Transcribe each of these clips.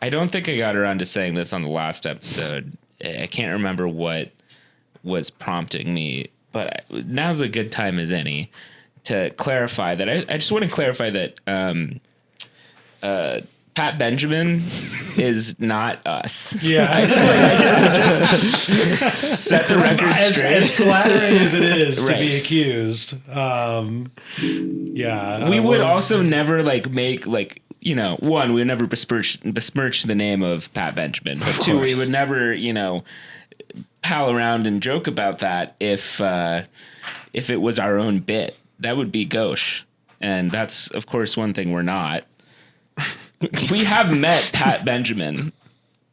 I don't think I got around to saying this on the last episode. I can't remember what was prompting me, but now's a good time as any to clarify that. I just want to clarify that Pat Benjamin is not us. Yeah. I just set the record straight. As flattering as it is Right. to be accused. We would also never make one, we would never besmirch the name of Pat Benjamin, but two, we would never, pal around and joke about that if it was our own bit. That would be gauche. And that's, of course, one thing we're not. We have met Pat Benjamin.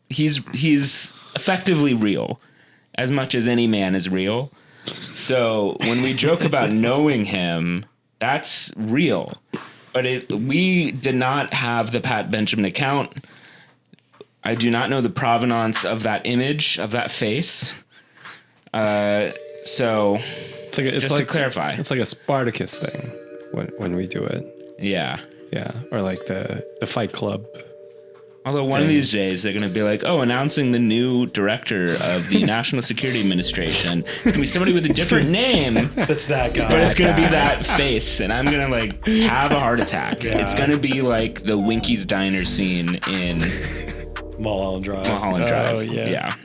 He's effectively real, as much as any man is real. So when we joke about knowing him, that's real. But we did not have the Pat Benjamin account. I do not know the provenance of that image, of that face. So to clarify, it's like a Spartacus thing when we do it. Yeah. Yeah, or like the Fight Club. Although one of these days they're going to be like, announcing the new director of the National Security Administration. It's going to be somebody with a different name. That's that guy. But it's going to be that face, and I'm going to have a heart attack. Yeah. It's going to be like the Winky's Diner scene in Mulholland Drive. Oh, yeah.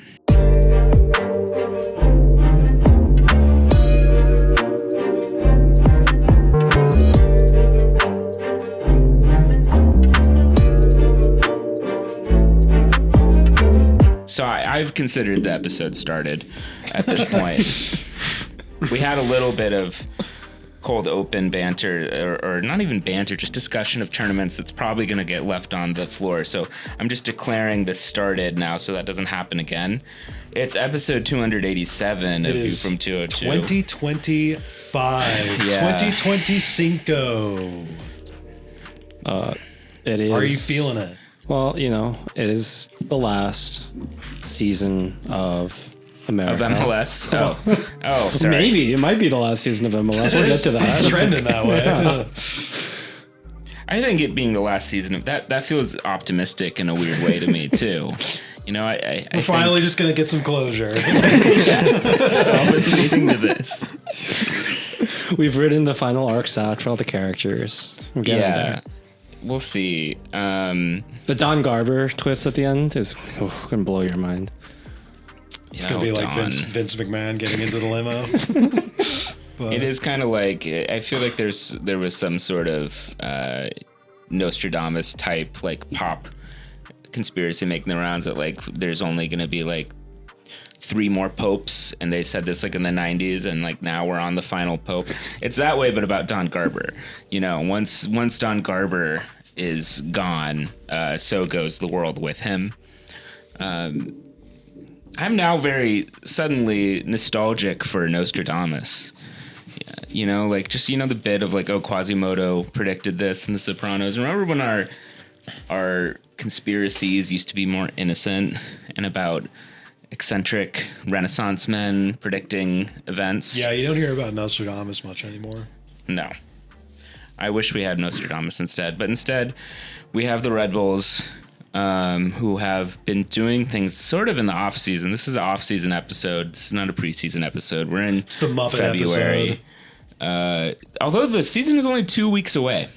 So I've considered the episode started at this point. We had a little bit of cold open banter, or not even banter, just discussion of tournaments that's probably going to get left on the floor. So I'm just declaring this started now so that doesn't happen again. It's episode 287 of View from 202. 2025. Yeah. 2025. It is. Are you feeling it? Well, it is the last season of America. Of MLS? Oh, sorry. Maybe. It might be the last season of MLS. We'll get to that. It's trending that way. Yeah. I think it being the last season of that feels optimistic in a weird way to me too. We're finally just gonna get some closure. That's all I've been leading to this. We've written the final arcs out for all the characters. We're getting there. We'll see. The Don Garber twist at the end is gonna blow your mind. It's gonna be like Vince McMahon getting into the limo. But it is kind of like, I feel like there was some sort of Nostradamus type pop conspiracy making the rounds that there's only gonna be 3 more popes, and they said this in the 90s, and now we're on the final pope. It's that way, but about Don Garber. Once Don Garber is gone, so goes the world with him. I'm now very suddenly nostalgic for Nostradamus. The bit of Quasimodo predicted this in The Sopranos. Remember when our conspiracies used to be more innocent and about eccentric Renaissance men predicting events? Yeah, you don't hear about Nostradamus much anymore. No. I wish we had Nostradamus instead, but instead we have the Red Bulls, who have been doing things sort of in the off season. This is an off season episode. This is not a preseason episode. We're in It's the Muppet February. Although the season is only 2 weeks away.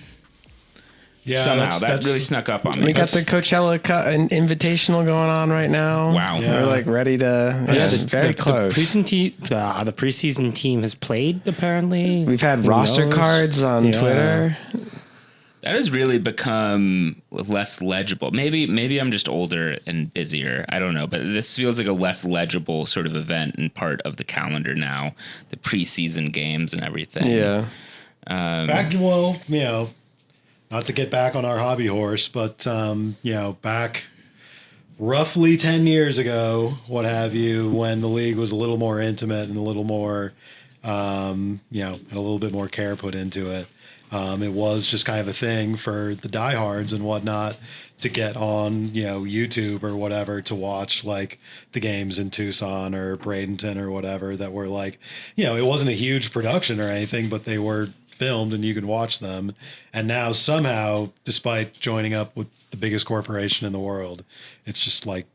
Yeah, Somehow that really snuck up on me. We got the Coachella Invitational going on right now. Wow. Yeah. We're ready to. It's very close. The preseason team has played, apparently. We've had Who roster knows? cards on Twitter. That has really become less legible. Maybe I'm just older and busier. I don't know, but this feels like a less legible sort of event and part of the calendar now. The preseason games and everything. Yeah. Not to get back on our hobby horse, but back roughly 10 years ago, what have you, when the league was a little more intimate and a little more, had a little bit more care put into it. It was just kind of a thing for the diehards and whatnot to get on, YouTube or whatever to watch the games in Tucson or Bradenton or whatever that were it wasn't a huge production or anything, but they were filmed and you can watch them. And now somehow, despite joining up with the biggest corporation in the world, it's just like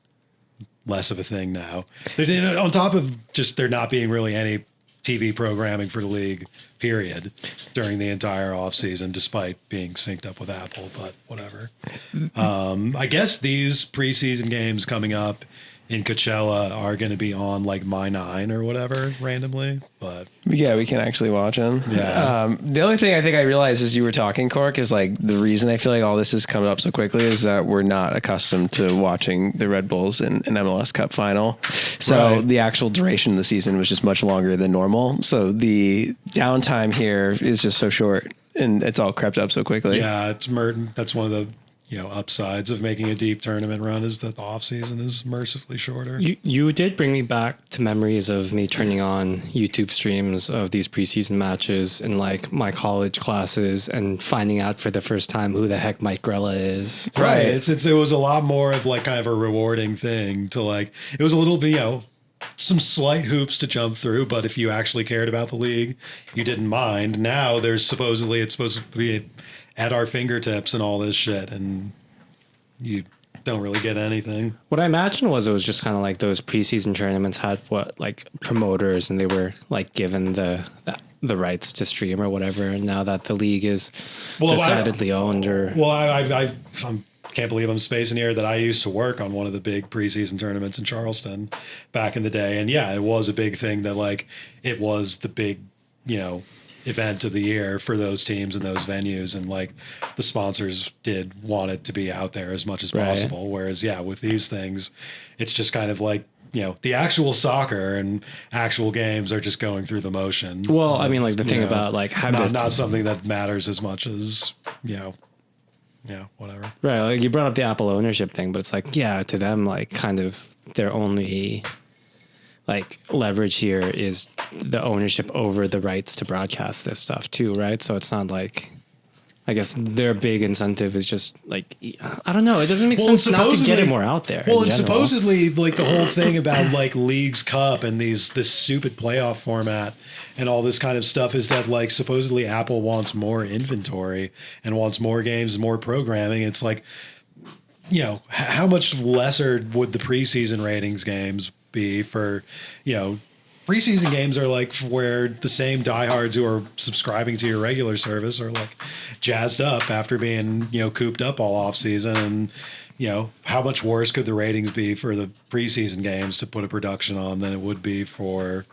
less of a thing now. On top of just there not being really any TV programming for the league, period, during the entire offseason, despite being synced up with Apple, but whatever. I guess these preseason games coming up in Coachella are going to be on like My 9 or whatever randomly, but Yeah, we can actually watch them. Yeah. The only thing I think I realized as you were talking, Cork, is like the reason I feel like all this is coming up so quickly is that we're not accustomed to watching the Red Bulls in an MLS Cup final. So Right. the actual duration of the season was just much longer than normal. So the downtime here is just so short and it's all crept up so quickly. yeah, it's Merton. That's one of the upsides of making a deep tournament run is that the off season is mercifully shorter. You did bring me back to memories of me turning on YouTube streams of these preseason matches in like my college classes and finding out for the first time who the heck Mike Grella is. Right. It was a lot more of like kind of a rewarding thing to like, it was a little bit, some slight hoops to jump through, but if you actually cared about the league, you didn't mind. Now it's supposed to be at our fingertips and all this shit, and you don't really get anything. What I imagined was it was just kind of like those preseason tournaments had like promoters and they were like given the rights to stream or whatever. And now that the league is decidedly owned or... Well, I can't believe I'm spacing here that I used to work on one of the big preseason tournaments in Charleston back in the day. And yeah, it was a big thing that like, it was the big, event of the year for those teams and those venues. And like the sponsors did want it to be out there as much as possible. Right. Whereas, yeah, with these things, it's just kind of like, the actual soccer and actual games are just going through the motion. Well, I mean, like the thing about like how not something that matters as much as, whatever. Right. Like you brought up the Apple ownership thing, but it's like, yeah, to them, like kind of their only like leverage here is the ownership over the rights to broadcast this stuff too. Right. So it's not like, I guess their big incentive is just like, I don't know. It doesn't make sense not to get it more out there. Well, and supposedly like the whole thing about like Leagues Cup and this stupid playoff format and all this kind of stuff is that like supposedly Apple wants more inventory and wants more games, more programming. It's like, how much lesser would the preseason ratings games be for, preseason games are like where the same diehards who are subscribing to your regular service are like jazzed up after being, cooped up all off season. And, how much worse could the ratings be for the preseason games to put a production on than it would be for,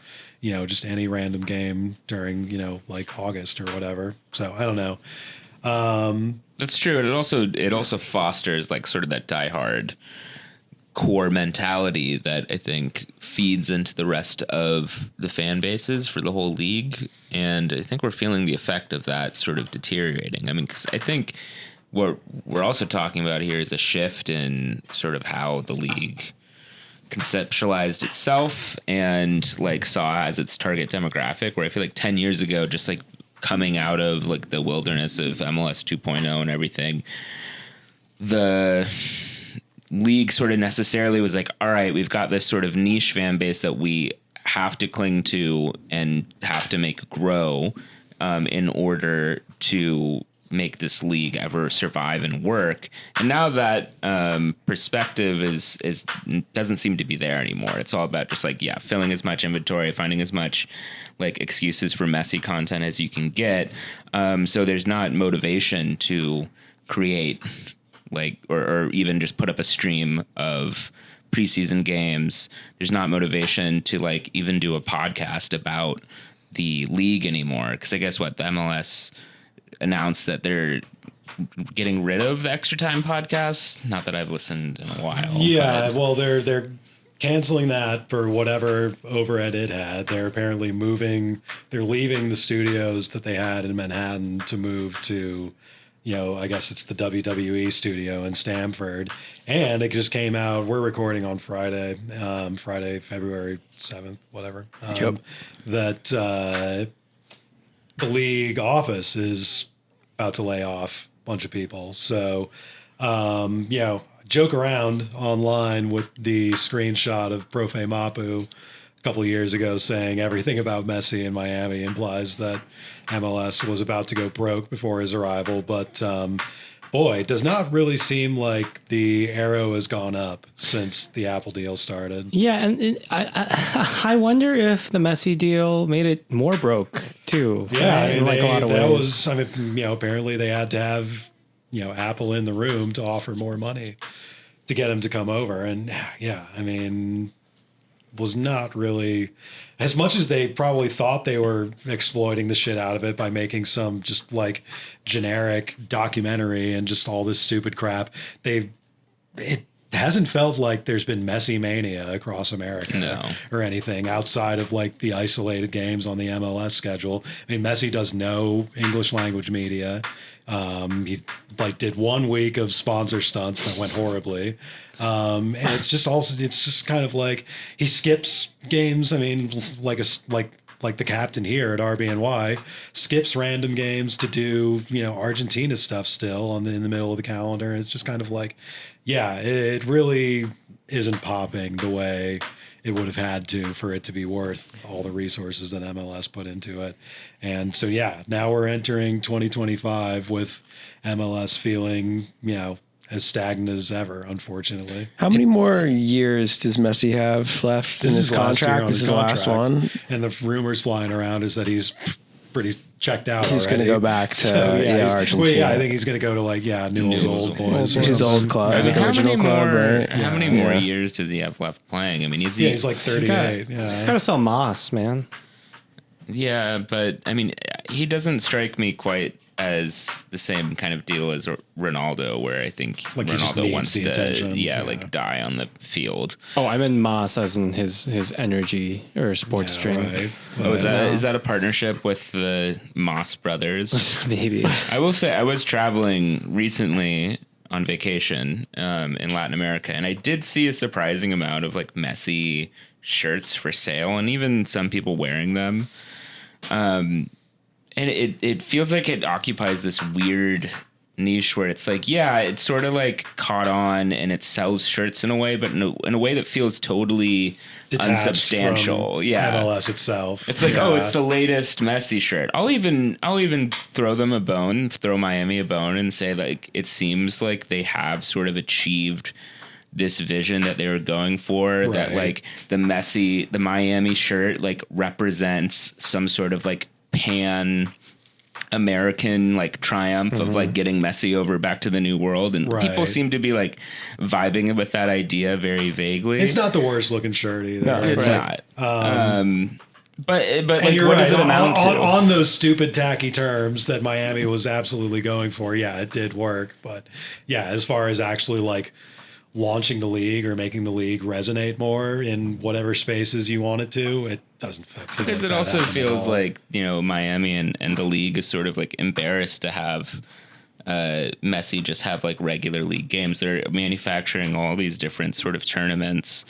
just any random game during, like August or whatever. So I don't know. That's true. And it also fosters like sort of that diehard core mentality that I think feeds into the rest of the fan bases for the whole league. And I think we're feeling the effect of that sort of deteriorating. I mean, because I think what we're also talking about here is a shift in sort of how the league conceptualized itself and like saw as its target demographic, where I feel like 10 years ago, just like coming out of like the wilderness of MLS 2.0 and everything, the league sort of necessarily was like, all right, we've got this sort of niche fan base that we have to cling to and have to make grow in order to make this league ever survive and work. And now that perspective is doesn't seem to be there anymore. It's all about just like, filling as much inventory, finding as much like excuses for messy content as you can get. So there's not motivation to create like, or even just put up a stream of preseason games. There's not motivation to like even do a podcast about the league anymore. Because I guess the MLS announced that they're getting rid of the Extra Time podcast. Not that I've listened in a while. Yeah, well, they're canceling that for whatever overhead it had. They're apparently they're leaving the studios that they had in Manhattan to move to, I guess it's the WWE studio in Stamford. And it just came out, we're recording on Friday, February 7th, whatever. That the league office is about to lay off a bunch of people. So, joke around online with the screenshot of Profe Mapu couple of years ago saying everything about Messi in Miami implies that MLS was about to go broke before his arrival. But boy, it does not really seem like the arrow has gone up since the Apple deal started. Yeah, and I wonder if the Messi deal made it more broke too. Yeah, right? I mean, in like a lot of that ways. was, I mean, apparently they had to have, Apple in the room to offer more money to get him to come over. And yeah, I mean, was not really as much as they probably thought they were exploiting the shit out of it by making some just like generic documentary and just all this stupid crap. It hasn't felt like there's been Messi mania across America or anything outside of like the isolated games on the MLS schedule. I mean, Messi does no English language media. He like did 1 week of sponsor stunts that went horribly. And it's just kind of like he skips games. I mean, like the captain here at RBNY skips random games to do, Argentina stuff still in the middle of the calendar. And it's just kind of like, yeah, it really isn't popping the way it would have had to for it to be worth all the resources that MLS put into it. And so, yeah, now we're entering 2025 with MLS feeling, as stagnant as ever, unfortunately. How many more years does Messi have left in his contract? This is the last one. And the rumors flying around is that he's pretty checked out. He's going to go back to Argentina. Well, yeah, I think he's going to go to Newell's Old Boys. His old club, his original club, right? How many more years does he have left playing? I mean, he's like 38. He's got to sell Moss, man. Yeah, but I mean, he doesn't strike me quite as the same kind of deal as Ronaldo, where I think like Ronaldo wants to, attention. like die on the field. Oh, I meant Moss as in his energy or sports drink. Right. Oh, is that a partnership with the Moss brothers? Maybe. I will say I was traveling recently on vacation in Latin America, and I did see a surprising amount of like Messi shirts for sale, and even some people wearing them. And it feels like it occupies this weird niche where it's like, yeah, it's sort of like caught on and it sells shirts in a way, but in a way that feels totally detached unsubstantial. From yeah, MLS itself. It's like, it's the latest Messi shirt. I'll even throw them a bone, throw Miami a bone, and say like it seems like they have sort of achieved this vision that they were going for. Right. That like the Miami shirt like represents some sort of like pan American like triumph of like getting Messi over back to the new world, and people seem to be like vibing with that idea very vaguely. It's not the worst looking shirt either. No, it's not. But like, what does it amount to? On those stupid tacky terms that Miami was absolutely going for, yeah, it did work. But yeah, as far as actually like launching the league or making the league resonate more in whatever spaces you want it to, it doesn't feel because like it also feels like Miami and the league is sort of like embarrassed to have Messi just have like regular league games. They're manufacturing all these different sort of tournaments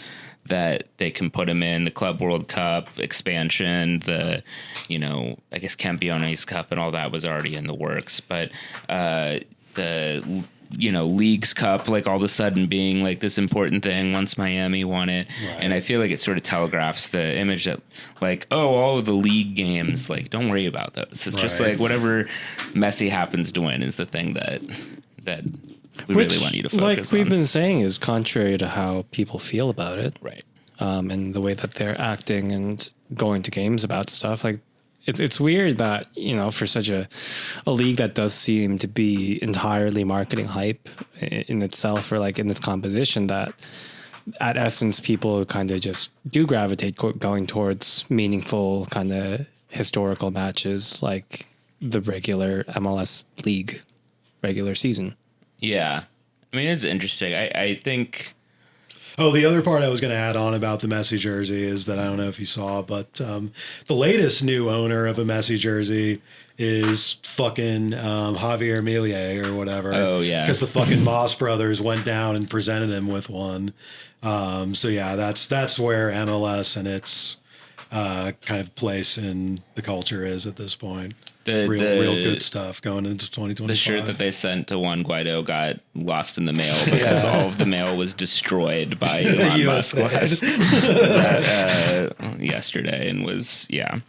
that they can put him in, the Club World Cup expansion, the I guess Campeones Cup and all that was already in the works, but the Leagues Cup, like all of a sudden being like this important thing once Miami won it. Right. And I feel like it sort of telegraphs the image that like, all of the league games, like don't worry about those. It's just like whatever Messi happens to win is the thing that we really want you to focus on. Like we've been saying is contrary to how people feel about it. Right. And the way that they're acting and going to games about stuff. Like it's weird that, for such a league that does seem to be entirely marketing hype in itself or like in its composition, that at essence people kind of just do gravitate going towards meaningful kind of historical matches like the regular MLS league regular season. Yeah. I mean, it's interesting. I think... Oh, the other part I was going to add on about the Messi jersey is that I don't know if you saw, but the latest new owner of a Messi jersey is fucking Javier Milei or whatever. Oh, yeah. Because the fucking Moss brothers went down and presented him with one. So, yeah, that's where MLS and its kind of place in the culture is at this point. real good stuff going into 2025. The shirt that they sent to Juan Guaido got lost in the mail because all of the mail was destroyed by Elon Musk yesterday, and was yeah.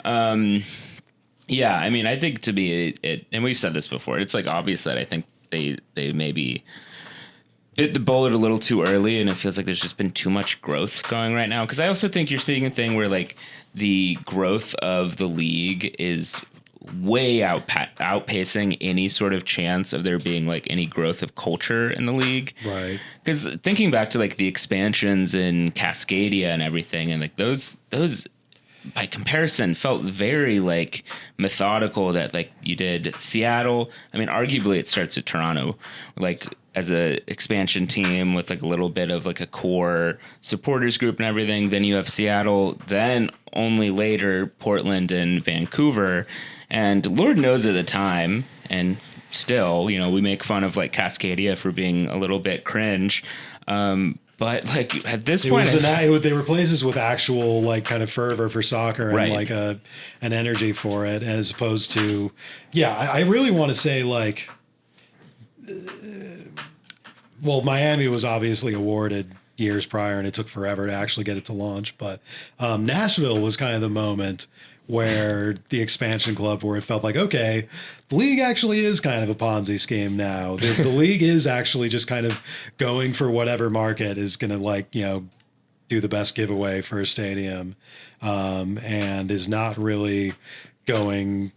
I mean, I think to me it, and we've said this before, it's like obvious that I think they maybe hit the bullet a little too early, and it feels like there's just been too much growth going right now. Because I also think you're seeing a thing where like the growth of the league is way outpacing any sort of chance of there being like any growth of culture in the league. Right. Because thinking back to like the expansions in Cascadia and everything, and like those by comparison felt very like methodical. That like you did Seattle. I mean, arguably it starts with Toronto, like as a expansion team with like a little bit of like a core supporters group and everything. Then you have Seattle, then only later Portland and Vancouver. And Lord knows at the time, and still, you know, we make fun of like Cascadia for being a little bit cringe. But like at this point, they were places with actual like kind of fervor for soccer and right. like an energy for it, as opposed to, I really want to say like, well, Miami was obviously awarded years prior, and it took forever to actually get it to launch. But Nashville was kind of the moment where the expansion club, where it felt like, okay, the league actually is kind of a Ponzi scheme now. The league is actually just kind of going for whatever market is going to like, you know, do the best giveaway for a stadium, and is not really going,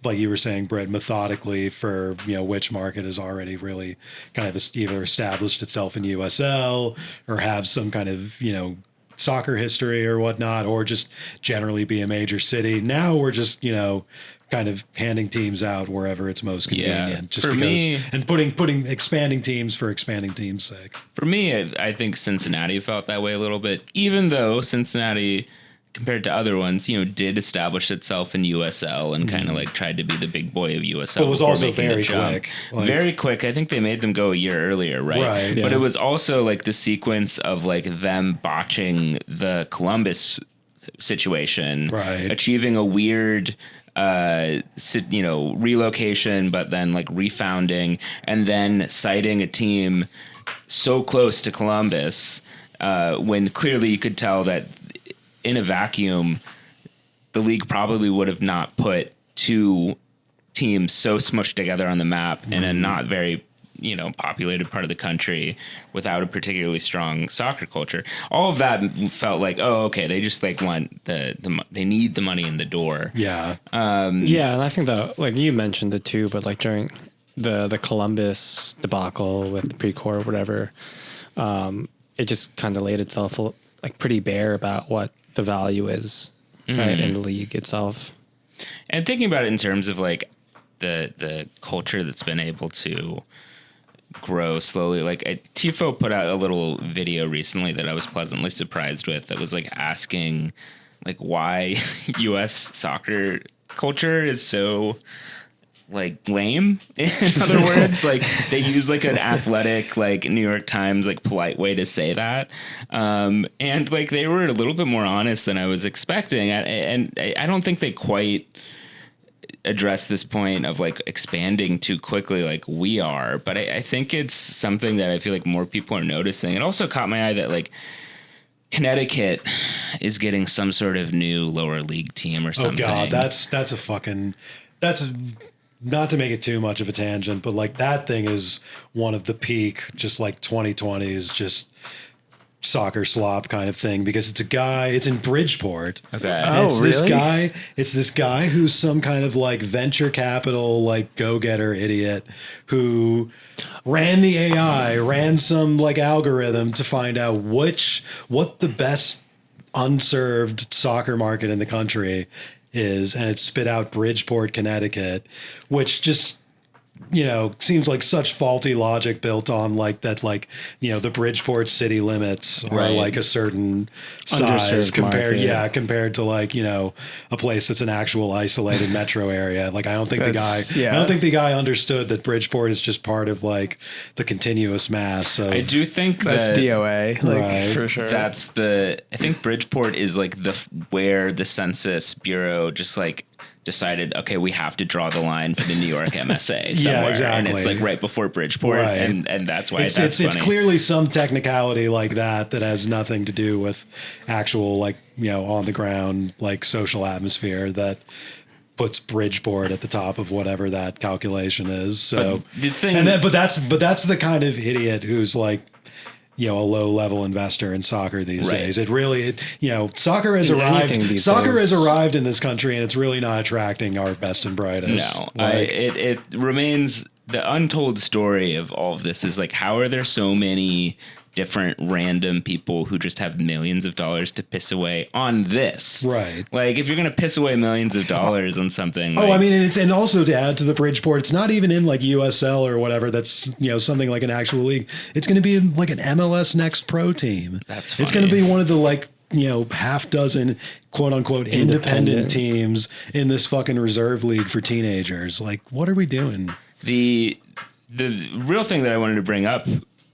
like you were saying, Brit, methodically for, you know, which market has already really kind of either established itself in USL or have some kind of, you know, soccer history or whatnot, or just generally be a major city. Now we're just, you know, kind of handing teams out wherever it's most convenient, just for because, me, and putting expanding teams for expanding teams' sake. For me, I think Cincinnati felt that way a little bit, even though Cincinnati, compared to other ones, you know, did establish itself in USL and kind of like tried to be the big boy of USL. But it was also very quick. Very quick. I think they made them go a year earlier, right? Right. But it was also like the sequence of like them botching the Columbus situation, right, achieving a weird you know, relocation, but then like refounding, and then citing a team so close to Columbus, when clearly you could tell that in a vacuum, the league probably would have not put two teams so smushed together on the map in a not very, you know, populated part of the country without a particularly strong soccer culture. All of that felt like, oh, okay, they just like want they need the money in the door. Yeah. Yeah, and I think that, like you mentioned it too, but like during the Columbus debacle with Precor or whatever, it just kind of laid itself like pretty bare about what the value is, right, in the league itself. And thinking about it in terms of like the culture that's been able to grow slowly, like Tifo put out a little video recently that I was pleasantly surprised with, that was like asking like why US soccer culture is so like lame. In other words, like they use like an athletic, like New York Times, like polite way to say that. And like they were a little bit more honest than I was expecting. And I don't think they quite address this point of like expanding too quickly like we are. But I think it's something that I feel like more people are noticing. It also caught my eye that like Connecticut is getting some sort of new lower league team or something. Oh God, that's not to make it too much of a tangent, but like that thing is one of the peak, just like 2020s, just soccer slop kind of thing, because it's in Bridgeport. Okay. Oh, really? It's this guy who's some kind of like venture capital, like go-getter idiot who ran some like algorithm to find out what the best unserved soccer market in the country is, and it spit out Bridgeport, Connecticut, which just, you know, seems like such faulty logic built on like that, like, you know, the Bridgeport city limits are like a certain size compared to like, you know, a place that's an actual isolated metro area. Like I don't think the guy understood that Bridgeport is just part of like the continuous mass of, I do think that's DOA, like right, for sure. I think Bridgeport is like where the Census Bureau just like decided, okay, we have to draw the line for the New York MSA somewhere. exactly. And it's like right before Bridgeport. Right. And that's why it's that's it's funny. clearly some technicality like that has nothing to do with actual, like, on the ground, like, social atmosphere that puts Bridgeport at the top of whatever that calculation is. So But the thing, but that's the kind of idiot who's like, a low level investor in soccer these Right. days. It really, soccer has In arrived. anything these Soccer days. has arrived in this country, and it's really not attracting our best and brightest. no, Like, it remains the untold story of all of this is like, how are there so many different random people who just have millions of dollars to piss away on this? Right. Like, if you're going to piss away millions of dollars on something. Oh, like, I mean, and also to add to the Bridgeport, it's not even in like USL or whatever. That's, something like an actual league. It's going to be in like an MLS Next Pro team. That's It's going to funny. be one of the like, half dozen quote unquote independent Independent. teams in this fucking reserve league for teenagers. Like, what are we doing? The real thing that I wanted to bring up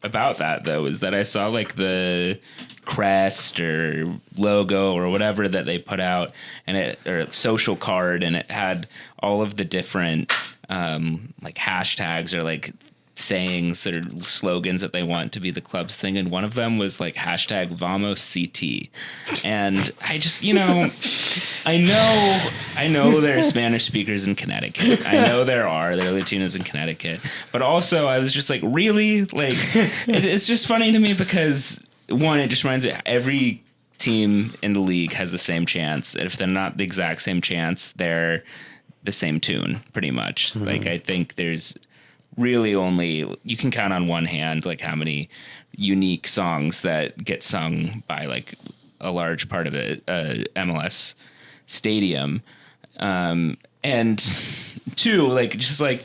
about that, though, is that I saw like the crest or logo or whatever that they put out, and or social card, and it had all of the different like hashtags or like sayings or slogans that they want to be the club's thing, and one of them was like hashtag Vamos CT. And I just, I know there are Spanish speakers in Connecticut. I know there are Latinos in Connecticut, but also I was just like, really? Like, it's just funny to me because, one, it just reminds me every team in the league has the same chance. If they're not the exact same chance, they're the same tune pretty much. Mm-hmm. Like, I think there's really only, you can count on one hand like how many unique songs that get sung by like a large part of it, MLS stadium. And two, like, just like,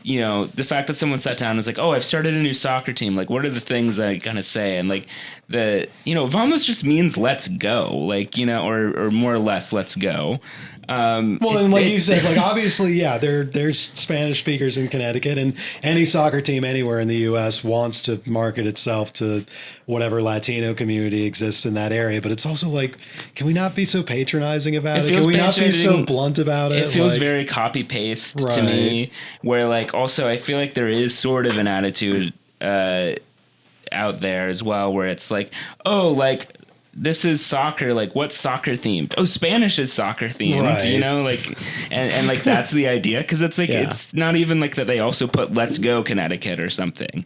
the fact that someone sat down and was like, oh, I've started a new soccer team. Like, what are the things I'm going to say? And like Vamos just means let's go, like, or more or less let's go. Well, and like you said, like, obviously, yeah, there's Spanish speakers in Connecticut, and any soccer team anywhere in the U.S. wants to market itself to whatever Latino community exists in that area. But it's also like, can we not be so patronizing about it? Can we not be so blunt about it? It feels like, very copy paste to Right. me, where like also I feel like there is sort of an attitude out there as well, where it's like, oh, like, this is soccer, like, what's soccer themed? Oh, Spanish is soccer themed, Right. like, and like that's the idea, because it's like, it's not even like that they also put let's go Connecticut or something.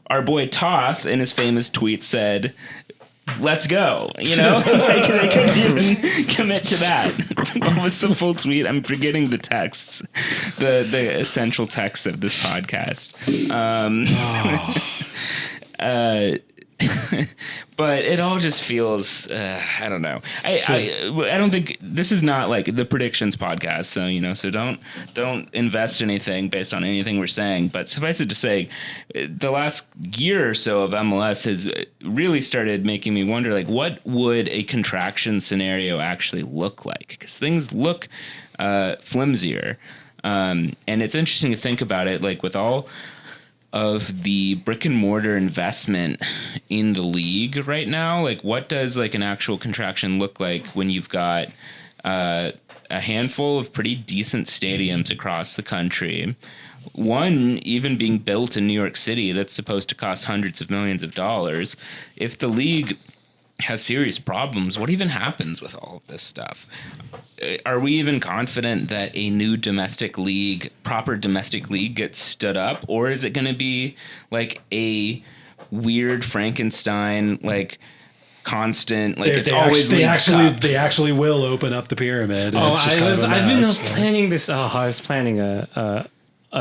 Our boy Toth in his famous tweet said, let's go, like, they couldn't even commit to that. What was the full tweet? I'm forgetting the texts, the essential texts of this podcast. But it all just feels, I don't know. I don't think this is not like the predictions podcast. So, so don't invest anything based on anything we're saying. But suffice it to say, the last year or so of MLS has really started making me wonder, like, what would a contraction scenario actually look like? Because things look flimsier. And it's interesting to think about it, like, with all of the brick and mortar investment in the league right now, like, what does like an actual contraction look like when you've got a handful of pretty decent stadiums across the country, one even being built in New York City that's supposed to cost hundreds of millions of dollars? If the league has serious problems, what even happens with all of this stuff? Are we even confident that a new proper domestic league gets stood up? Or is it going to be like a weird Frankenstein, like constant, like it's always Leagues Cup? They actually will open up the pyramid. Oh, I've been mess. planning this. Oh, I was planning a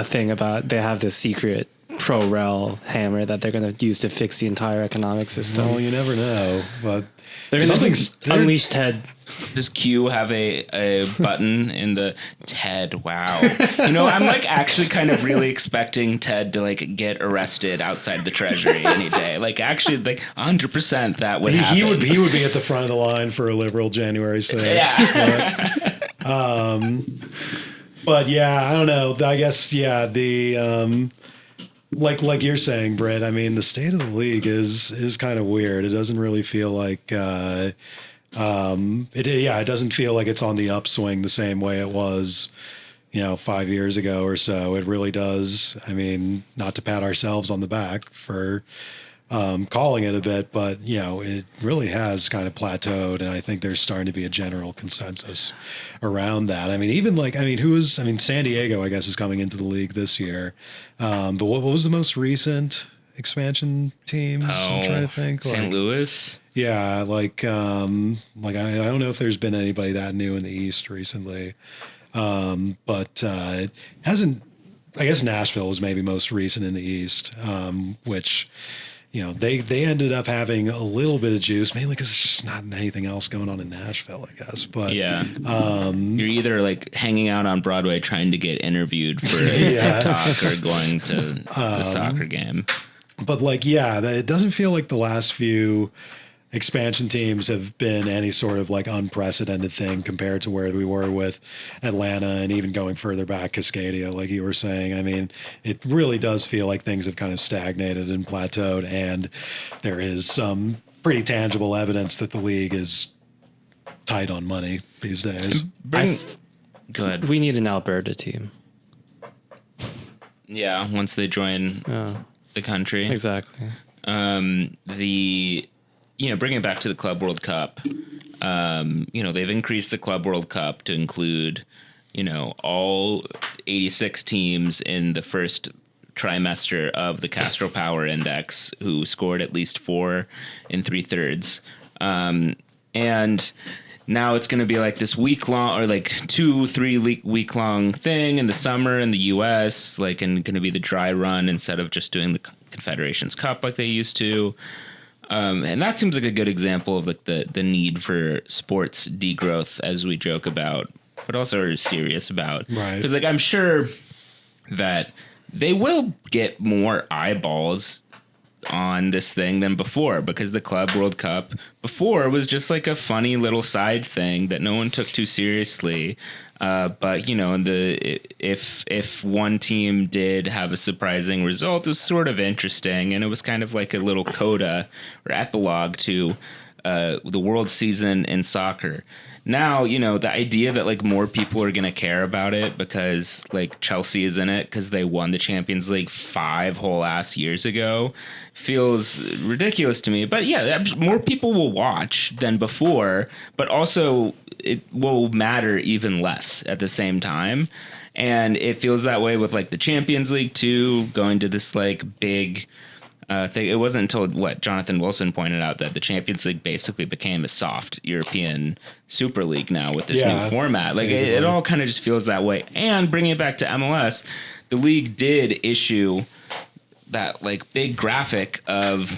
thing about, they have this secret pro rel hammer that they're going to use to fix the entire economic system. Well, you never know, but They're going something's to unleash Ted. Does Q have a button in the Ted? Wow. I'm like actually kind of really expecting Ted to like get arrested outside the Treasury any day. Like, actually, like 100% that would happen. he would be at the front of the line for a liberal January 6th. Yeah. But yeah, I don't know. I guess, yeah, the like you're saying, Brit, I mean, the state of the league is kind of weird. It doesn't really feel like It doesn't feel like it's on the upswing the same way it was, 5 years ago or so. It really does. I mean, not to pat ourselves on the back for calling it a bit, but it really has kind of plateaued, and I think there's starting to be a general consensus around that. I mean, even San Diego, I guess, is coming into the league this year. But what was the most recent expansion teams? I'm trying to think. St. Louis. Yeah, I don't know if there's been anybody that new in the East recently, but it hasn't. I guess Nashville was maybe most recent in the East, which. They ended up having a little bit of juice, mainly because there's just not anything else going on in Nashville, I guess. But yeah, you're either like hanging out on Broadway trying to get interviewed for a TikTok or going to the soccer game. But it doesn't feel like the last few expansion teams have been any sort of like unprecedented thing compared to where we were with Atlanta and even going further back, Cascadia, like you were saying. I mean, it really does feel like things have kind of stagnated and plateaued, and there is some pretty tangible evidence that the league is tight on money these days. Go ahead. We need an Alberta team. Yeah, once they join the country. Exactly. Bringing it back to the Club World Cup, they've increased the Club World Cup to include, all 86 teams in the first trimester of the Castro Power Index who scored at least 4 3/3. And now it's going to be like this week long or like 2-3 week long thing in the summer in the US, and going to be the dry run instead of just doing the Confederations Cup like they used to. And that seems like a good example of like the need for sports degrowth, as we joke about, but also are serious about. Right. Because I'm sure that they will get more eyeballs on this thing than before, because the Club World Cup before was just like a funny little side thing that no one took too seriously. But if one team did have a surprising result, it was sort of interesting, and it was kind of like a little coda or epilogue to the world season in soccer. Now, the idea that like more people are going to care about it because like Chelsea is in it because they won the Champions League 5 whole ass years ago feels ridiculous to me. But yeah, more people will watch than before, but also it will matter even less at the same time. And it feels that way with like the Champions League too, going to this like big thing. It wasn't until Jonathan Wilson pointed out that the Champions League basically became a soft European Super League now with this new format. Like it all kind of just feels that way. And bringing it back to MLS, the league did issue that like big graphic of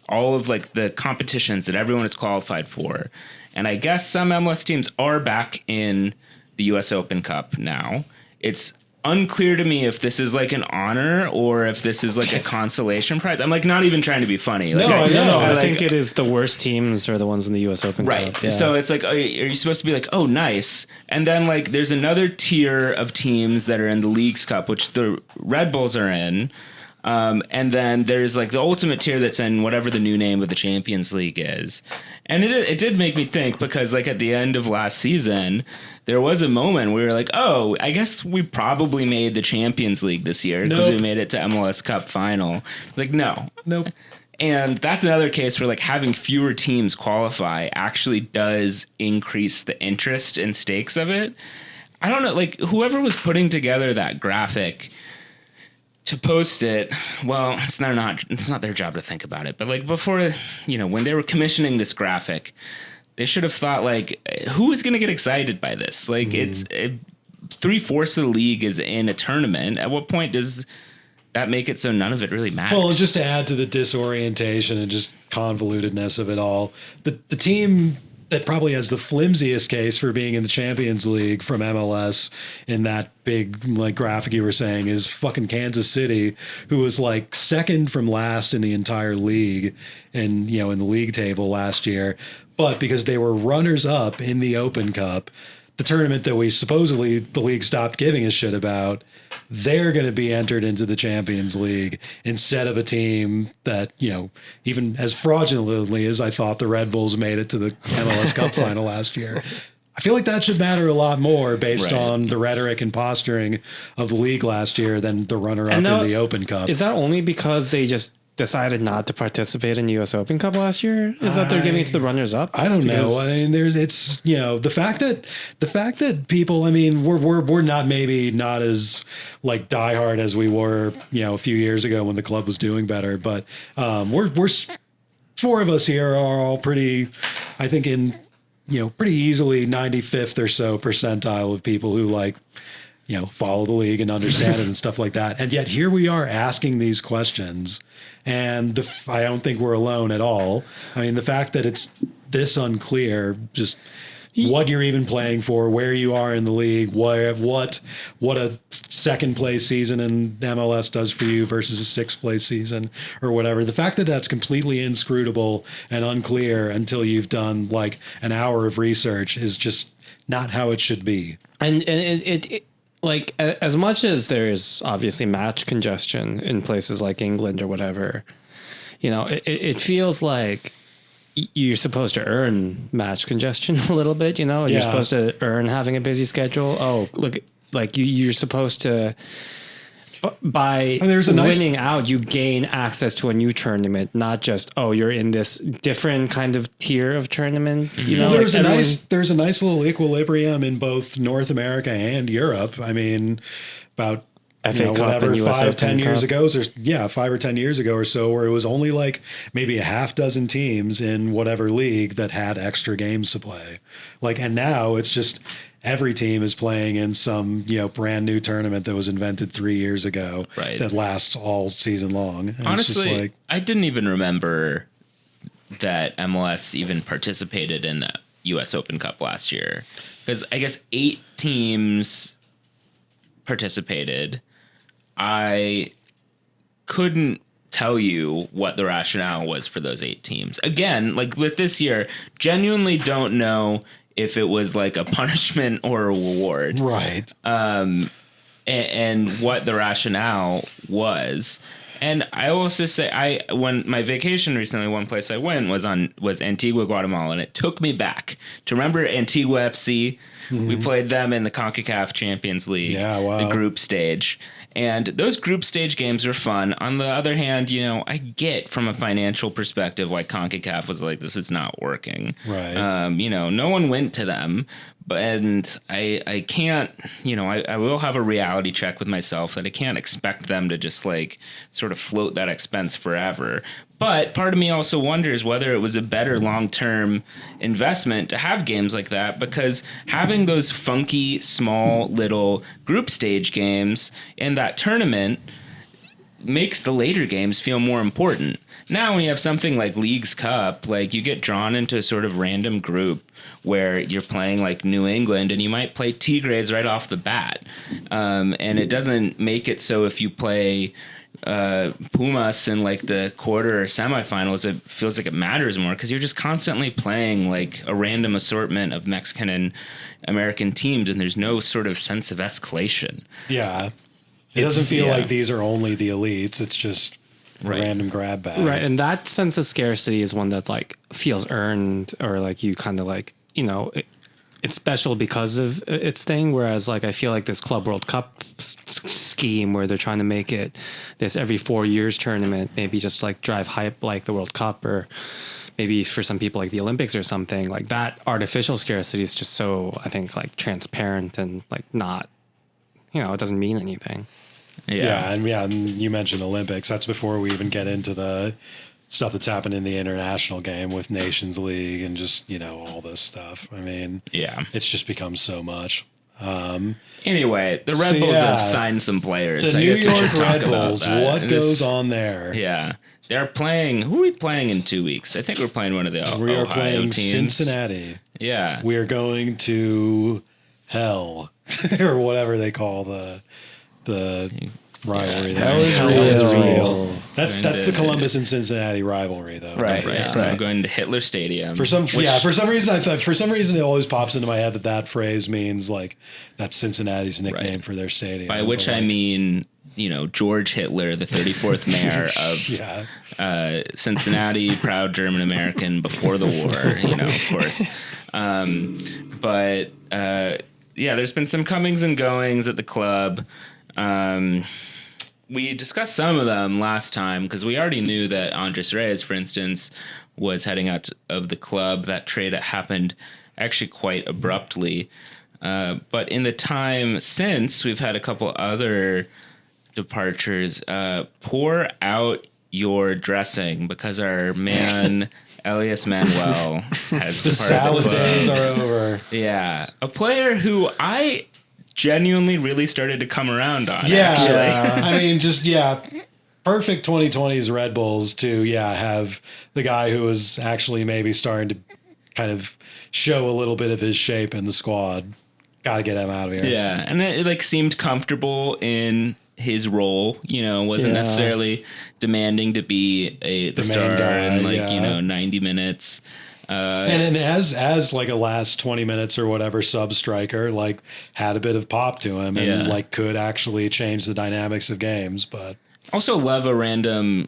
all of like the competitions that everyone is qualified for. And I guess some MLS teams are back in the US Open Cup now. It's unclear to me if this is like an honor or if this is like a consolation prize. I'm like not even trying to be funny. Like, I think it is the worst teams are the ones in the US Open right. Cup. Yeah. So it's like, are you supposed to be like, oh, nice. And then like there's another tier of teams that are in the Leagues Cup, which the Red Bulls are in. And then there's like the ultimate tier that's in whatever the new name of the Champions League is. And it did make me think, because like at the end of last season, there was a moment where we were like, oh, I guess we probably made the Champions League this year because we made it to MLS Cup final. Like, nope. And that's another case where like having fewer teams qualify actually does increase the interest and stakes of it. I don't know, like whoever was putting together that graphic to post it, well, it's not their job to think about it. But like before, when they were commissioning this graphic, they should have thought like, who is going to get excited by this? Like it's 3/4 of the league is in a tournament. At what point does that make it so none of it really matters? Well, just to add to the disorientation and just convolutedness of it all, the team that probably has the flimsiest case for being in the Champions League from MLS in that big like graphic you were saying is fucking Kansas City, who was like second from last in the entire league and in the league table last year. But because they were runners up in the Open Cup, the tournament that we supposedly the league stopped giving a shit about, they're going to be entered into the Champions League instead of a team that, even as fraudulently as I thought the Red Bulls made it to the MLS Cup final last year. I feel like that should matter a lot more based on the rhetoric and posturing of the league last year than the runner-up in the Open Cup. Is that only because they just decided not to participate in U.S. Open Cup last year? Is that they're giving it to the runners-up? I don't know. I mean, the fact that people. I mean, we're not as like diehard as we were, a few years ago when the club was doing better. But we're four of us here are all pretty. I think pretty easily 95th or so percentile of people who follow the league and understand it and stuff like that. And yet here we are asking these questions, and I don't think we're alone at all. I mean, the fact that it's this unclear, just what you're even playing for, where you are in the league, what a second place season in MLS does for you versus a sixth place season or whatever. The fact that that's completely inscrutable and unclear until you've done like an hour of research is just not how it should be. And it like, as much as there's obviously match congestion in places like England or whatever, it feels like you're supposed to earn match congestion a little bit, You're supposed to earn having a busy schedule. Oh, look, like you're supposed to, by winning out, you gain access to a new tournament, not just, you're in this different kind of tier of tournament. There's a nice little equilibrium in both North America and Europe. I mean, about FA Cup and US 5 Open 10 years Cup. ago, 5 or 10 years ago or so, where it was only like maybe a half dozen teams in whatever league that had extra games to play. And now it's just every team is playing in some, brand new tournament that was invented 3 years ago that lasts all season long. And honestly, I didn't even remember that MLS even participated in the US Open Cup last year, because I guess 8 teams participated. I couldn't tell you what the rationale was for those 8 teams. Again, like with this year, genuinely don't know if it was like a punishment or a reward. Right. And what the rationale was. And I also say, when my vacation recently, one place I went was Antigua, Guatemala, and it took me back to remember Antigua FC. Mm-hmm. We played them in the CONCACAF Champions League, the group stage. And those group stage games are fun. On the other hand, I get from a financial perspective why CONCACAF was like, this is not working. Right. No one went to them. And I can't, I will have a reality check with myself that I can't expect them to just like sort of float that expense forever. But part of me also wonders whether it was a better long-term investment to have games like that, because having those funky, small, little group stage games in that tournament makes the later games feel more important. Now when you have something like Leagues Cup, like you get drawn into a sort of random group where you're playing like New England and you might play Tigres right off the bat. And it doesn't make it so if you play Pumas in like the quarter or semifinals, it feels like it matters more because you're just constantly playing like a random assortment of Mexican and American teams, and there's no sort of sense of escalation. Yeah. It doesn't feel like these are only the elites. It's just a random grab bag. Right. And that sense of scarcity is one that like feels earned, or like you kind of like, it's special because of its thing. Whereas like, I feel like this Club World Cup scheme where they're trying to make it this every 4 years tournament, maybe just like drive hype like the World Cup, or maybe for some people like the Olympics or something, like that artificial scarcity is just so, I think, like transparent and like not, it doesn't mean anything. And you mentioned Olympics. That's before we even get into the stuff that's happened in the international game with Nations League and just, all this stuff. I mean, it's just become so much. Anyway, the Red Bulls have signed some players. The New York Red Bulls, what goes on there? Yeah. They're playing, who are we playing in 2 weeks? I think we're playing one of the Ohio We are playing teams. Cincinnati. Yeah. We are going to hell or whatever they call the rivalry. That was Hell is real. That's the Columbus and Cincinnati rivalry, though. Right. Right. That's So right. I'm going to Hitler Stadium. For some reason, I thought it always pops into my head that phrase means like that's Cincinnati's nickname Right. for their stadium. By which But, I like, mean, George Hitler, the 34th mayor of Cincinnati, proud German American before the war, of course. But there's been some comings and goings at the club. We discussed some of them last time because we already knew that Andres Reyes, for instance, was heading out of the club. That trade happened actually quite abruptly. But in the time since, we've had a couple other departures. Pour out your dressing because our man Elias Manuel has the departed salad the club. days are over. Yeah, a player who I genuinely really started to come around on. Yeah, actually. I mean, perfect 2020s Red Bulls to have the guy who was actually maybe starting to kind of show a little bit of his shape in the squad. Got to get him out of here. Yeah, and it seemed comfortable in his role. Wasn't necessarily demanding to be the star guy, in 90 minutes. And as like a last 20 minutes or whatever sub striker, like had a bit of pop to him and like could actually change the dynamics of games. But also love a random,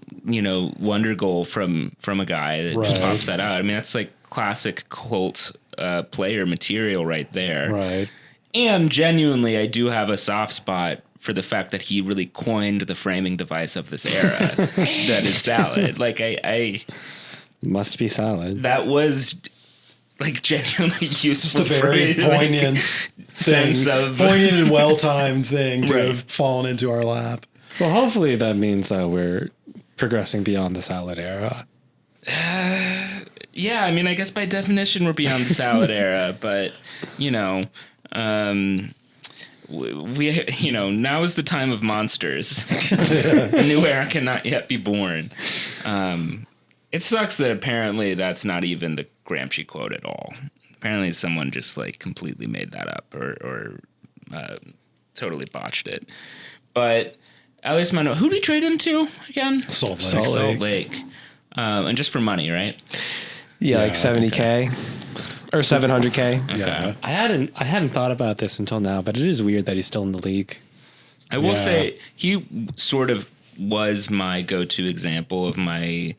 wonder goal from a guy that just pops that out. I mean, that's like classic cult player material right there. Right. And genuinely, I do have a soft spot for the fact that he really coined the framing device of this era that is salad. Like I Must be salad. that was like genuinely useful. Just a very for poignant sense thing, of poignant and well-timed thing to Right. have fallen into our lap. Well, hopefully that means we're progressing beyond the salad era. Yeah, I mean, I guess by definition we're beyond the salad era, but we now is the time of monsters. A new era cannot yet be born. It sucks that apparently that's not even the Gramsci quote at all. Apparently someone just like completely made that up or totally botched it. But Elias Manuel, who did we trade him to again? Salt Lake. Salt Lake. And just for money, right? Yeah, like 70K or 700K. Yeah. I hadn't thought about this until now, but it is weird that he's still in the league. I will Yeah. say he sort of was my go-to example of my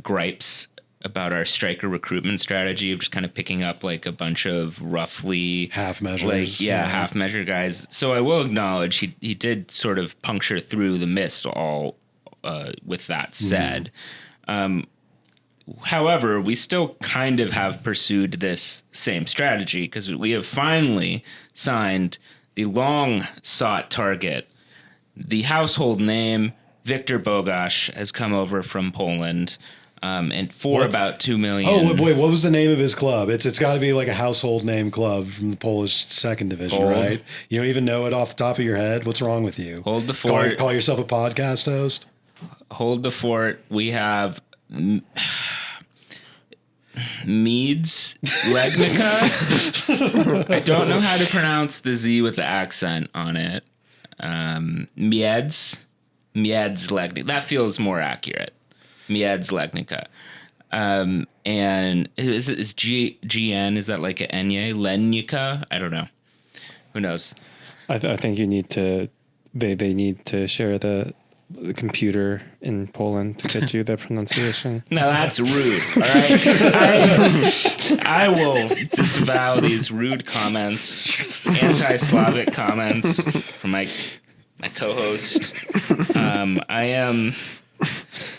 gripes about our striker recruitment strategy of just kind of picking up like a bunch of roughly Half measures. half measure guys. So I will acknowledge he did sort of puncture through the mist all with that said. However, we still kind of have pursued this same strategy because we have finally signed the long sought target. The household name, Victor Bogasz, has come over from Poland and for about $2 million. Oh, wait, what was the name of his club? It's got to be like a household name club from the Polish second division, Bold. right? You don't even know it off the top of your head? What's wrong with you? Hold the fort. Call yourself a podcast host? Hold the fort. We have Meads Legnica. I don't know how to pronounce the Z with the accent on it. Miedz Legnica. That feels more accurate. Miedz Legnica. And is GN? Is that like an Enye? Lenica? I don't know. Who knows? I think you need to. They need to share the computer in Poland to get you the pronunciation. No, that's rude. All right, I will disavow these rude comments, anti-Slavic comments from my co-host. I am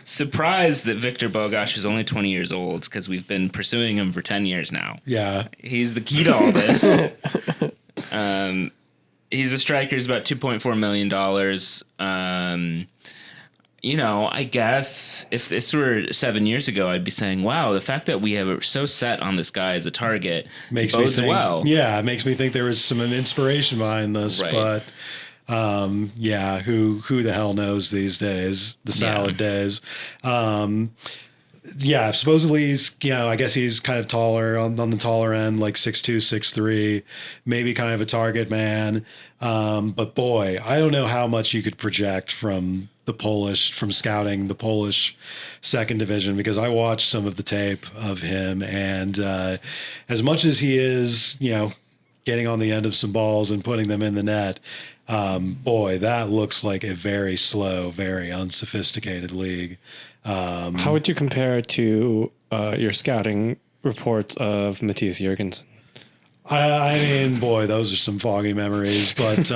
surprised that Victor Bogasz is only 20 years old because we've been pursuing him for 10 years now. Yeah. He's the key to all this. He's a striker. He's about $2.4 million. I guess if this were 7 years ago, I'd be saying, wow, the fact that we are so set on this guy as a target Makes me bodes think, well. Yeah, it makes me think there was some inspiration behind this, Right. but who the hell knows these days, the salad days. Yeah, supposedly he's, I guess he's kind of taller on the taller end, like 6'2", 6'3", maybe kind of a target man. But boy, I don't know how much you could project from scouting the Polish second division, because I watched some of the tape of him, and as much as he is, getting on the end of some balls and putting them in the net, boy, that looks like a very slow, very unsophisticated league. How would you compare it to your scouting reports of Matthias Jurgensen? I mean, boy, those are some foggy memories. But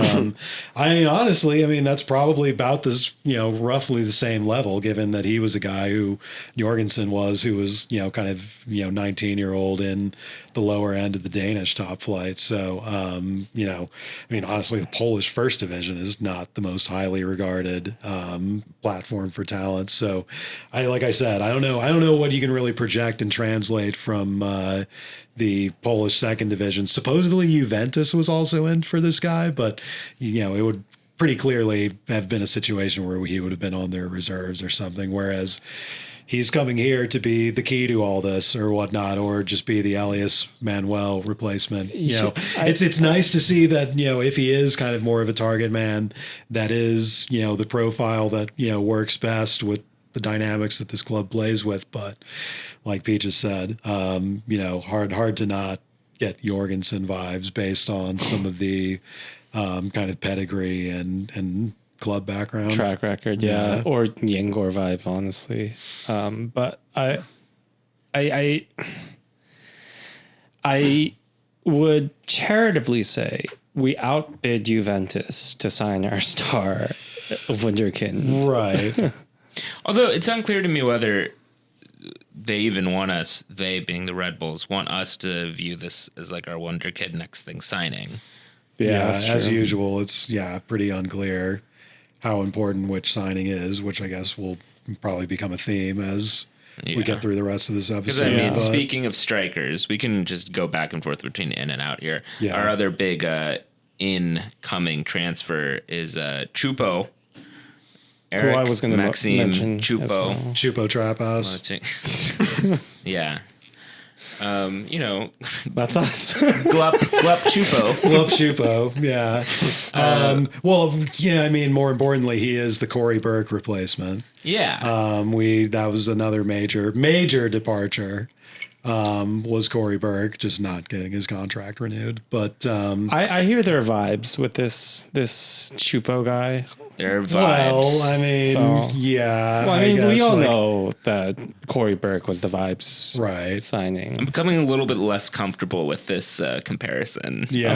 honestly, that's probably about this, roughly the same level, given that he was a guy who Jorgensen was, who was, kind of, 19-year-old in the lower end of the Danish top flight. So, honestly, the Polish first division is not the most highly regarded platform for talent. So, like I said, I don't know what you can really project and translate from the Polish second division. Supposedly Juventus was also in for this guy, but it would pretty clearly have been a situation where he would have been on their reserves or something. Whereas he's coming here to be the key to all this or whatnot, or just be the Elias Manuel replacement. It's nice to see that, if he is kind of more of a target man, that is, the profile that, works best with the dynamics that this club plays with. But like Pete just said, hard to not get Jorgensen vibes based on some of the kind of pedigree and club background, track record, yeah. Or Yengor vibe, honestly. But I would charitably say we outbid Juventus to sign our star Wunderkind. Right. Although it's unclear to me whether they even want us, they being the Red Bulls, want us to view this as like our wonder kid next thing signing. Yeah, as usual, it's pretty unclear how important which signing is, which I guess will probably become a theme as we get through the rest of this episode. Because speaking of strikers, we can just go back and forth between in and out here. Yeah. Our other big incoming transfer is Chupo. Eric, who I was going to mention Chupo. Well. Chupo Trap House. Yeah. That's us. Glup Chupo. Glup Chupo, yeah. More importantly, he is the Corey Burke replacement. Yeah. That was another major departure. Was Corey Burke just not getting his contract renewed. But I hear there are vibes with this Chupo guy. There are vibes. Well, yeah. Well, we all know that Corey Burke was the vibes signing. I'm becoming a little bit less comfortable with this comparison. Yeah.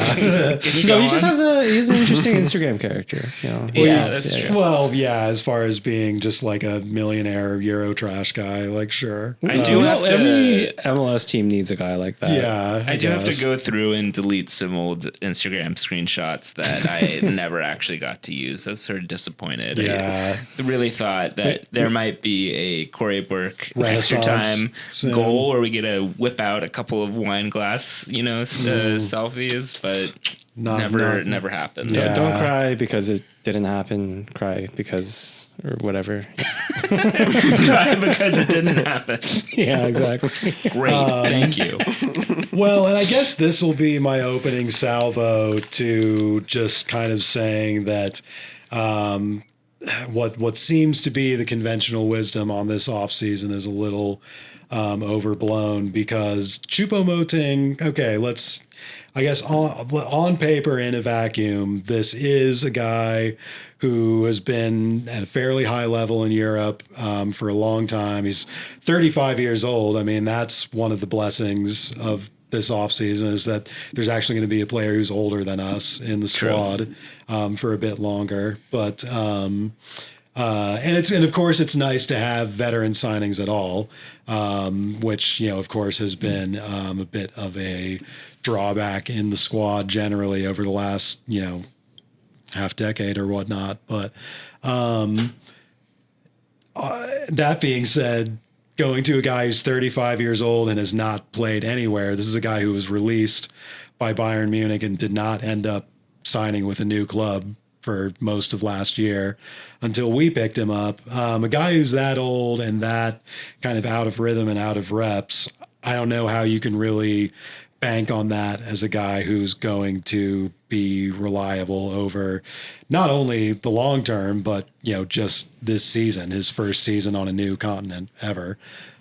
He just has he's an interesting Instagram character. That's true. Well, as far as being just like a millionaire Euro trash guy, like, sure. I do have to, every MLS team needs a guy like that. Yeah. I do have to go through and delete some old Instagram screenshots that I never actually got to use. I was sort of disappointed. Yeah. I really thought that there might be a Corey Burke extra time soon. goal where we get to whip out a couple of wine glass, selfies, but never happened. Yeah. Don't cry because it didn't happen. Cry because or whatever. Cry because it didn't happen. Yeah, exactly. Great. Thank you. Well, and I guess this will be my opening salvo to just kind of saying that what seems to be the conventional wisdom on this offseason is a little overblown, because Choupo-Moting, I guess on paper in a vacuum, this is a guy who has been at a fairly high level in Europe for a long time. He's 35 years old. I mean, that's one of the blessings of this offseason, is that there's actually going to be a player who's older than us in the squad for a bit longer. But and of course it's nice to have veteran signings at all, which of course has been a bit of a drawback in the squad generally over the last half decade or whatnot. But that being said, going to a guy who's 35 years old and has not played anywhere. This is a guy who was released by Bayern Munich and did not end up signing with a new club for most of last year until we picked him up. A guy who's that old and that kind of out of rhythm and out of reps, I don't know how you can really bank on that as a guy who's going to be reliable over not only the long term, but, just this season, his first season on a new continent ever.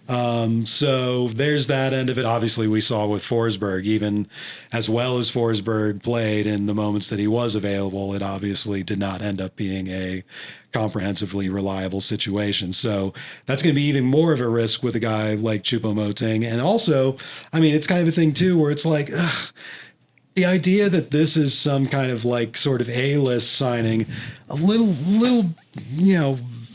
So there's that end of it. Obviously, we saw with Forsberg, even as well as Forsberg played in the moments that he was available, it obviously did not end up being a comprehensively reliable situation. So that's going to be even more of a risk with a guy like Choupo-Moting. And also, I mean, it's kind of a thing too, where it's like, the idea that this is some kind of like sort of A-list signing, a little,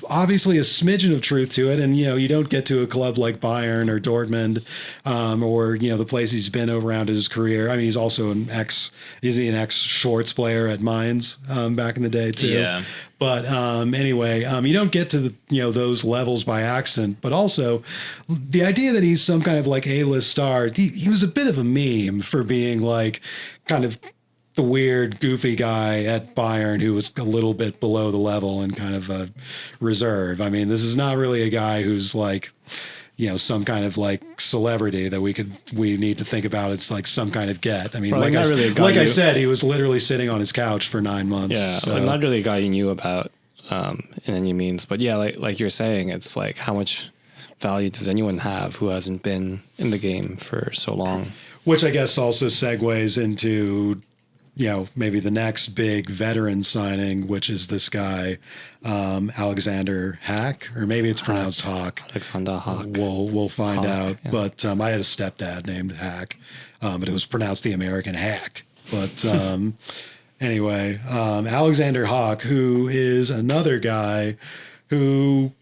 obviously a smidgen of truth to it. And, you don't get to a club like Bayern or Dortmund, or, the place he's been around his career. I mean, he's also an ex-Schwartz player at Mainz, back in the day too. Yeah. But anyway, you don't get to those levels by accident. But also, the idea that he's some kind of like A-list star, he was a bit of a meme for being like kind of the weird, goofy guy at Bayern who was a little bit below the level and kind of a reserve. I mean, this is not really a guy who's like, some kind of like celebrity that we need to think about. It's like some kind of get. I mean, like I said, he was literally sitting on his couch for 9 months. Yeah, so. Not really a guy you knew about in any means. But yeah, like you're saying, it's like how much value does anyone have who hasn't been in the game for so long? Which I guess also segues into maybe the next big veteran signing, which is this guy, Alexander Hack, or maybe it's pronounced Hawk. Alexander Hawk. We'll find Hawk, out. Yeah. But I had a stepdad named Hack, but it was pronounced the American Hack. But anyway, Alexander Hawk, who is another guy who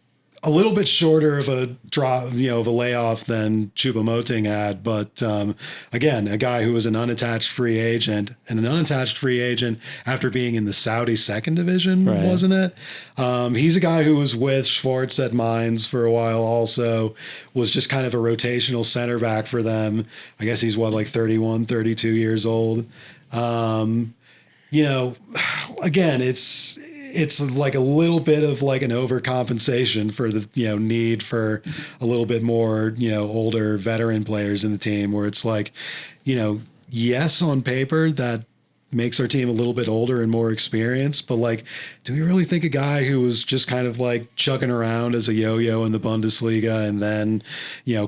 a little bit shorter of a drop, of a layoff than Choupo-Moting had, but again, a guy who was an unattached free agent, and an unattached free agent after being in the Saudi second division, right. Wasn't it? He's a guy who was with Schwartz at Mainz for a while. Also, was just kind of a rotational center back for them. I guess he's 31, 32 years old. Again, it's like a little bit of like an overcompensation for the, need for a little bit more, older veteran players in the team, where it's like, yes, on paper that makes our team a little bit older and more experienced, but like, do we really think a guy who was just kind of like chugging around as a yo-yo in the Bundesliga and then,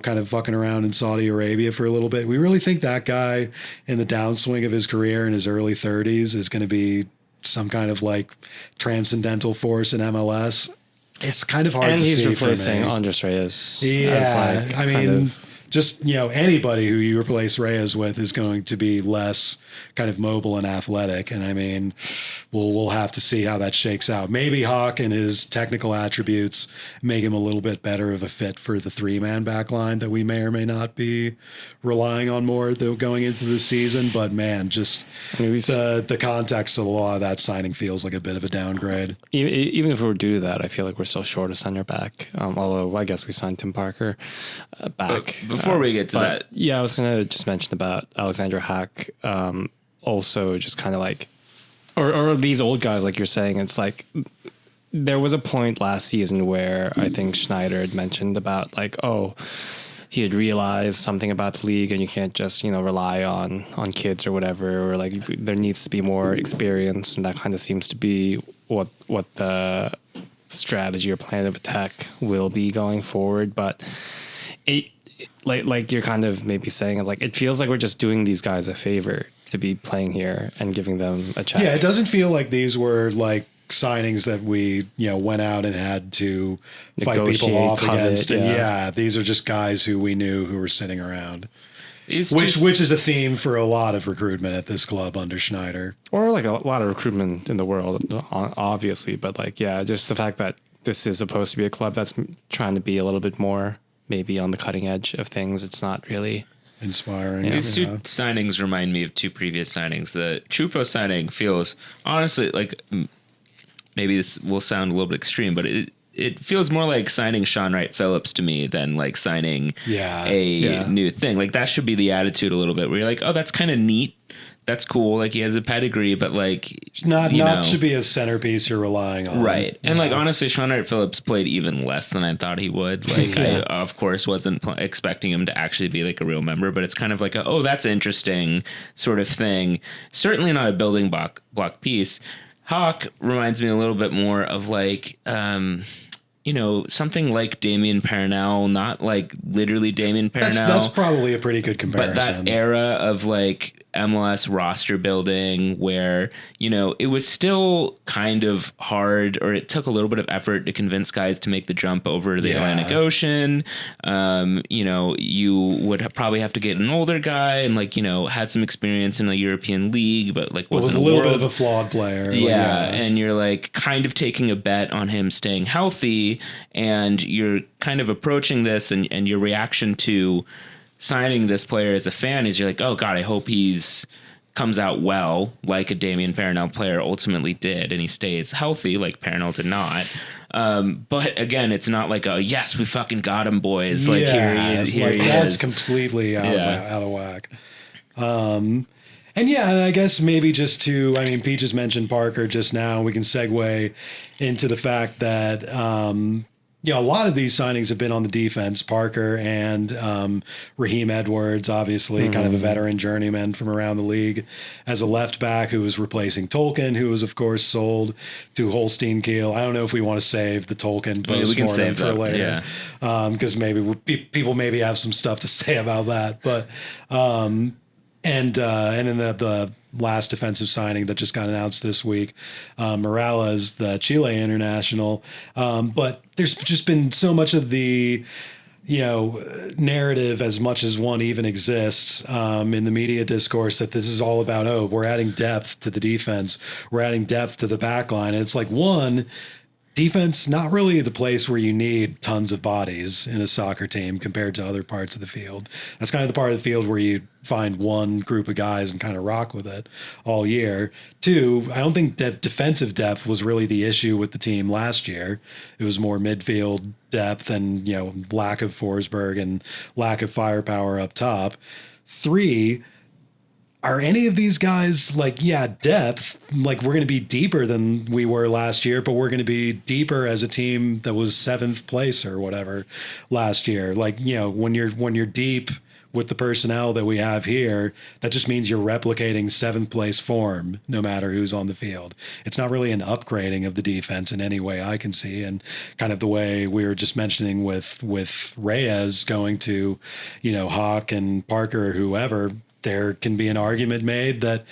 kind of fucking around in Saudi Arabia for a little bit, we really think that guy in the downswing of his career in his early 30s is going to be some kind of like transcendental force in MLS? It's kind of hard to see. And he's replacing Andres Reyes. Yeah, I mean, just, anybody who you replace Reyes with is going to be less kind of mobile and athletic. And I mean, we'll have to see how that shakes out. Maybe Hawk and his technical attributes make him a little bit better of a fit for the 3-man back line that we may or may not be relying on more though going into the season. But man, just the context of a lot of that signing feels like a bit of a downgrade. Even if we were due to that, I feel like we're still short a center back. Although I guess we signed Tim Parker back. But before we get to that. Yeah, I was going to just mention about Alexander Hack. Also just kind of like, or these old guys, like you're saying, it's like there was a point last season where I think Schneider had mentioned about like, he had realized something about the league and you can't just, rely on kids or whatever, or like there needs to be more experience. And that kind of seems to be what the strategy or plan of attack will be going forward. But like you're kind of maybe saying, like, it feels like we're just doing these guys a favor to be playing here and giving them a chance. Yeah, it doesn't feel like these were like signings that we, went out and had to fight people off against. And yeah, these are just guys who we knew who were sitting around. Which is a theme for a lot of recruitment at this club under Schneider. Or like a lot of recruitment in the world, obviously. But like, yeah, just the fact that this is supposed to be a club that's trying to be a little bit more maybe on the cutting edge of things. It's not really inspiring. These two signings remind me of two previous signings. The Choupo signing feels honestly like, maybe this will sound a little bit extreme, but it it feels more like signing Sean Wright Phillips to me than like signing a new thing. Like that should be the attitude a little bit where you're like, oh, that's kind of neat. That's cool. Like he has a pedigree, but like not should be a centerpiece you're relying on. Right. And like, honestly, Sean Wright Phillips played even less than I thought he would. Like I, of course, wasn't expecting him to actually be like a real member, but it's kind of like, oh, that's interesting sort of thing. Certainly not a building block piece. Hawk reminds me a little bit more of like, something like Damien Parnell, not like literally Damien Parnell. That's probably a pretty good comparison. But that era of like MLS roster building where, it was still kind of hard, or it took a little bit of effort to convince guys to make the jump over the Atlantic Ocean. You would probably have to get an older guy and like, had some experience in the European league, but like was a little bit of a flawed player. And you're like kind of taking a bet on him staying healthy, and you're kind of approaching this and your reaction to signing this player as a fan is you're like, oh God, I hope he's comes out well like a Damien Parnell player ultimately did, and he stays healthy like Parnell did not. But again, it's not like, yes, we fucking got him, boys. Like here he is. That's completely out of whack. And I guess maybe Pete just mentioned Parker just now. We can segue into the fact that, a lot of these signings have been on the defense. Parker and Raheem Edwards, obviously, kind of a veteran journeyman from around the league, as a left back who was replacing Tolkien, who was, of course, sold to Holstein Kiel. I don't know if we want to save the Tolkien post-mortem for later, because maybe people maybe have some stuff to say about that. But and then the last defensive signing that just got announced this week, Morales, the Chile international. But there's just been so much of the, narrative, as much as one even exists, in the media discourse, that this is all about, we're adding depth to the defense. We're adding depth to the back line. And it's like, defense, not really the place where you need tons of bodies in a soccer team compared to other parts of the field. That's kind of the part of the field where you find one group of guys and kind of rock with it all year. Two, I don't think that defensive depth was really the issue with the team last year. It was more midfield depth and, lack of Forsberg and lack of firepower up top. Three, are any of these guys depth? Like, we're going to be deeper than we were last year, but we're going to be deeper as a team that was 7th place or whatever last year. Like, when you're deep with the personnel that we have here, that just means you're replicating 7th place form, no matter who's on the field. It's not really an upgrading of the defense in any way I can see. And kind of the way we were just mentioning with Reyes going to, Hawk and Parker or whoever, there can be an argument made that,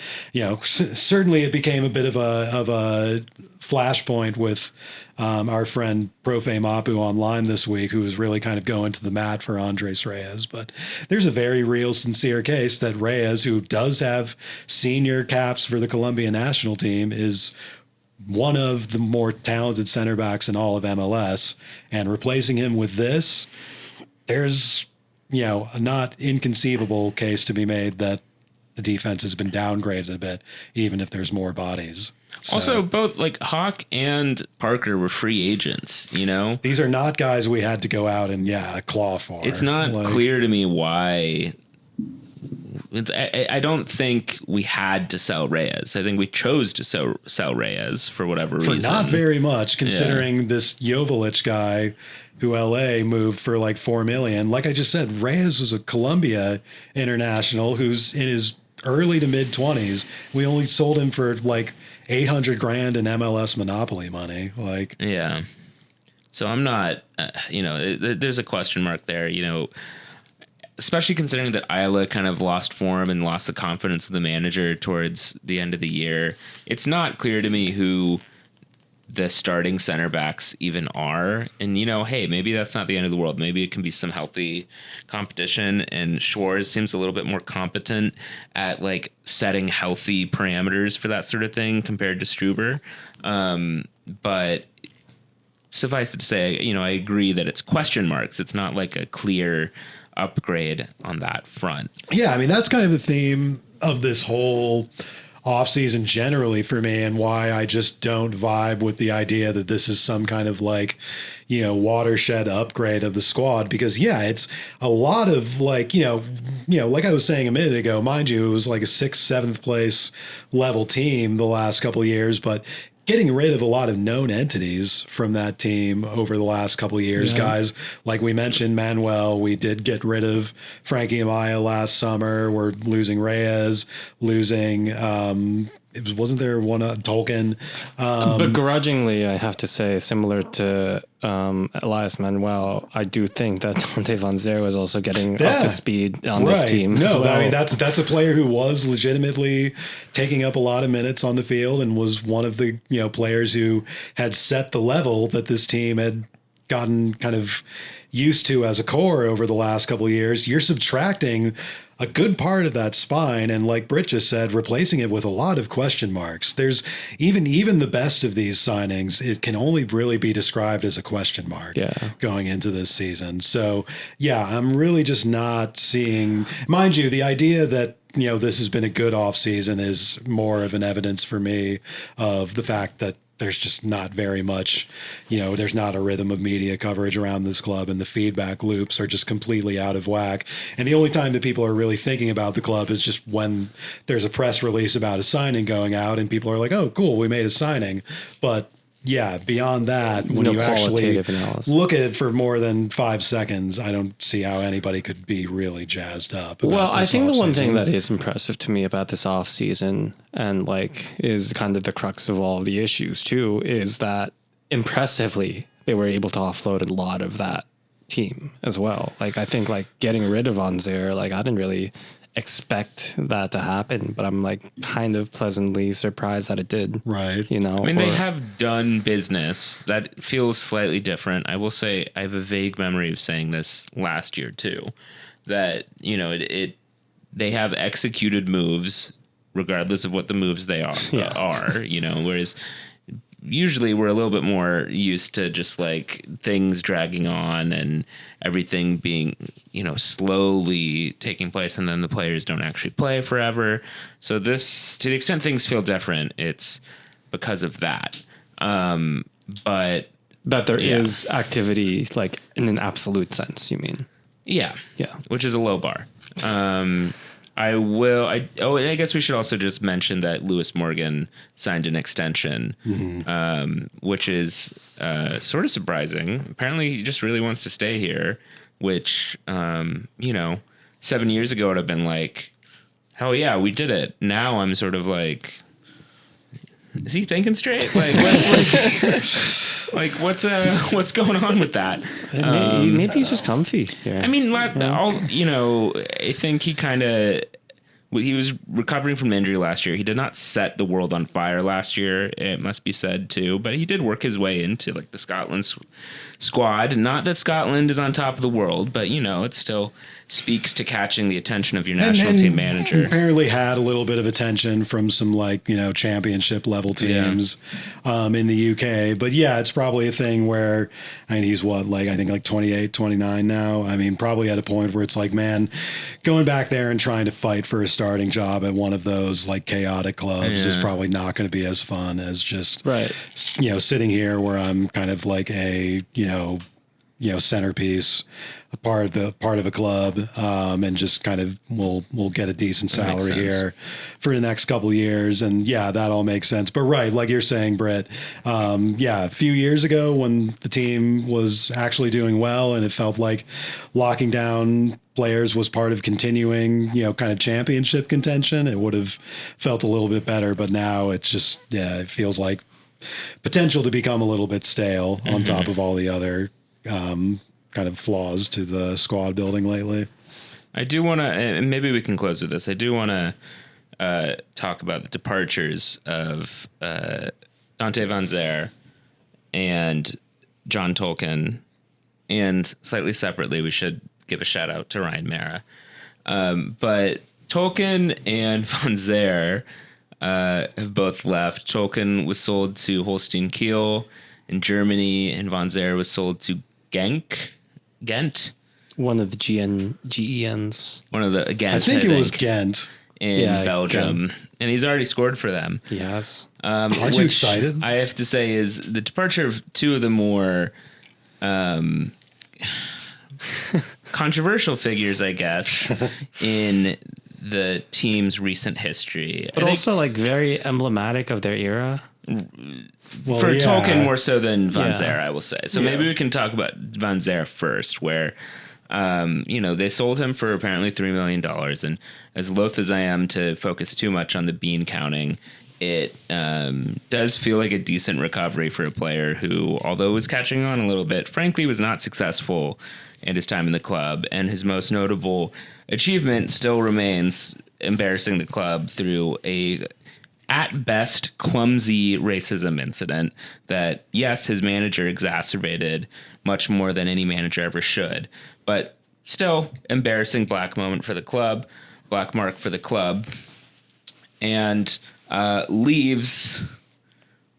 certainly it became a bit of a flashpoint with our friend Profe Mapu online this week, who was really kind of going to the mat for Andres Reyes. But there's a very real, sincere case that Reyes, who does have senior caps for the Colombian national team, is one of the more talented center backs in all of MLS. And replacing him with this, there's a not inconceivable case to be made that the defense has been downgraded a bit, even if there's more bodies. So, also, both like Hawk and Parker were free agents, These are not guys we had to go out and, claw for. It's not clear to me why. I don't think we had to sell Reyes. I think we chose to sell Reyes for whatever reason. For not very much, considering this Joveljic guy who LA moved for like $4 million. Like I just said, Reyes was a Colombia international who's in his early to mid 20s. We only sold him for like $800,000 in MLS Monopoly money. So I'm not, there's a question mark there, especially considering that Isla kind of lost form and lost the confidence of the manager towards the end of the year. It's not clear to me who the starting center backs even are. And, hey, maybe that's not the end of the world. Maybe it can be some healthy competition. And Schwarz seems a little bit more competent at like setting healthy parameters for that sort of thing compared to Struber. But suffice it to say, I agree that it's question marks. It's not like a clear upgrade on that front. Yeah, I mean, that's kind of the theme of this whole offseason generally for me, and why I just don't vibe with the idea that this is some kind of like, watershed upgrade of the squad. Because it's a lot of like, like I was saying a minute ago, mind you, it was like a 6th, 7th place level team the last couple of years, but getting rid of a lot of known entities from that team over the last couple of years, guys. Like we mentioned, Manuel, we did get rid of Frankie Amaya last summer. We're losing Reyes, losing, wasn't there one Tolkien? Begrudgingly, I have to say, similar to Elias Manuel, I do think that Dante Van Zer was also getting up to speed on this team. No, I mean that's a player who was legitimately taking up a lot of minutes on the field and was one of the players who had set the level that this team had gotten kind of used to as a core over the last couple of years. You're subtracting a good part of that spine, and like Brit just said, replacing it with a lot of question marks. There's even the best of these signings, it can only really be described as a question mark going into this season. So I'm really just not seeing, mind you, the idea that this has been a good offseason is more of an evidence for me of the fact that there's just not very much, there's not a rhythm of media coverage around this club, and the feedback loops are just completely out of whack. And the only time that people are really thinking about the club is just when there's a press release about a signing going out and people are like, oh, cool, we made a signing. But beyond that, when you actually look at it for more than 5 seconds, I don't see how anybody could be really jazzed up. Well, I think the one thing that is impressive to me about this off season, and like is kind of the crux of all the issues too, is that impressively they were able to offload a lot of that team as well. Like I think like getting rid of Anzer, like I didn't really expect that to happen, but I'm like kind of pleasantly surprised that it did. Right. I mean, they have done business that feels slightly different. I will say I have a vague memory of saying this last year too, that, they have executed moves regardless of what the moves they are, whereas usually we're a little bit more used to just like things dragging on and everything being, slowly taking place, and then the players don't actually play forever. So this, to the extent things feel different, it's because of that. But that there is activity, like in an absolute sense, you mean? Yeah. Which is a low bar. I guess we should also just mention that Lewis Morgan signed an extension, which is sort of surprising. Apparently he just really wants to stay here, which, 7 years ago would have been like, hell yeah, we did it. Now I'm sort of like, is he thinking straight? Like, what's going on with that? Maybe he's just comfy. I mean, I think he was recovering from injury last year. He did not set the world on fire last year, it must be said too, but he did work his way into like the Scotland squad. Not that Scotland is on top of the world, but it still speaks to catching the attention of your national team manager. Apparently had a little bit of attention from some championship level teams in the UK. But it's probably a thing where, he's I think 28, 29 now. I mean, probably at a point where it's like, man, going back there and trying to fight for a starting job at one of those like chaotic clubs is probably not going to be as fun as just, sitting here where I'm kind of like a, centerpiece, a part of a club, and just kind of we'll get a decent salary here for the next couple of years, and that all makes sense. But like you're saying, Brit, a few years ago when the team was actually doing well and it felt like locking down players was part of continuing, kind of championship contention, it would have felt a little bit better. But now it's just it feels like potential to become a little bit stale on top of all the other kind of flaws to the squad building lately. I do want to, and maybe we can close with this, I do want to talk about the departures of Dante Van Zer and John Tolkien, and slightly separately we should give a shout out to Ryan Mara. But Tolkien and Van Zer have both left. Tolkien was sold to Holstein Kiel in Germany, and Van Zer was sold to Ghent. One of the GENs. One of the Ghent. I think it was Ghent. in Yeah, Belgium, Ghent. and he's already scored for them. Yes. Aren't you Which excited? I have to say is the departure of two of the more controversial figures, I guess, in the team's recent history. But also like very emblematic of their era. Well, For yeah. Tolkien more so than Van Yeah. Zer, I will say. So maybe we can talk about Van Zer first, where they sold him for apparently $3 million. And as loath as I am to focus too much on the bean counting, it does feel like a decent recovery for a player who, although was catching on a little bit, frankly was not successful in his time in the club. And his most notable achievement still remains embarrassing the club through a at best clumsy racism incident that, yes, his manager exacerbated much more than any manager ever should, but still embarrassing black moment for the club, black mark for the club, and leaves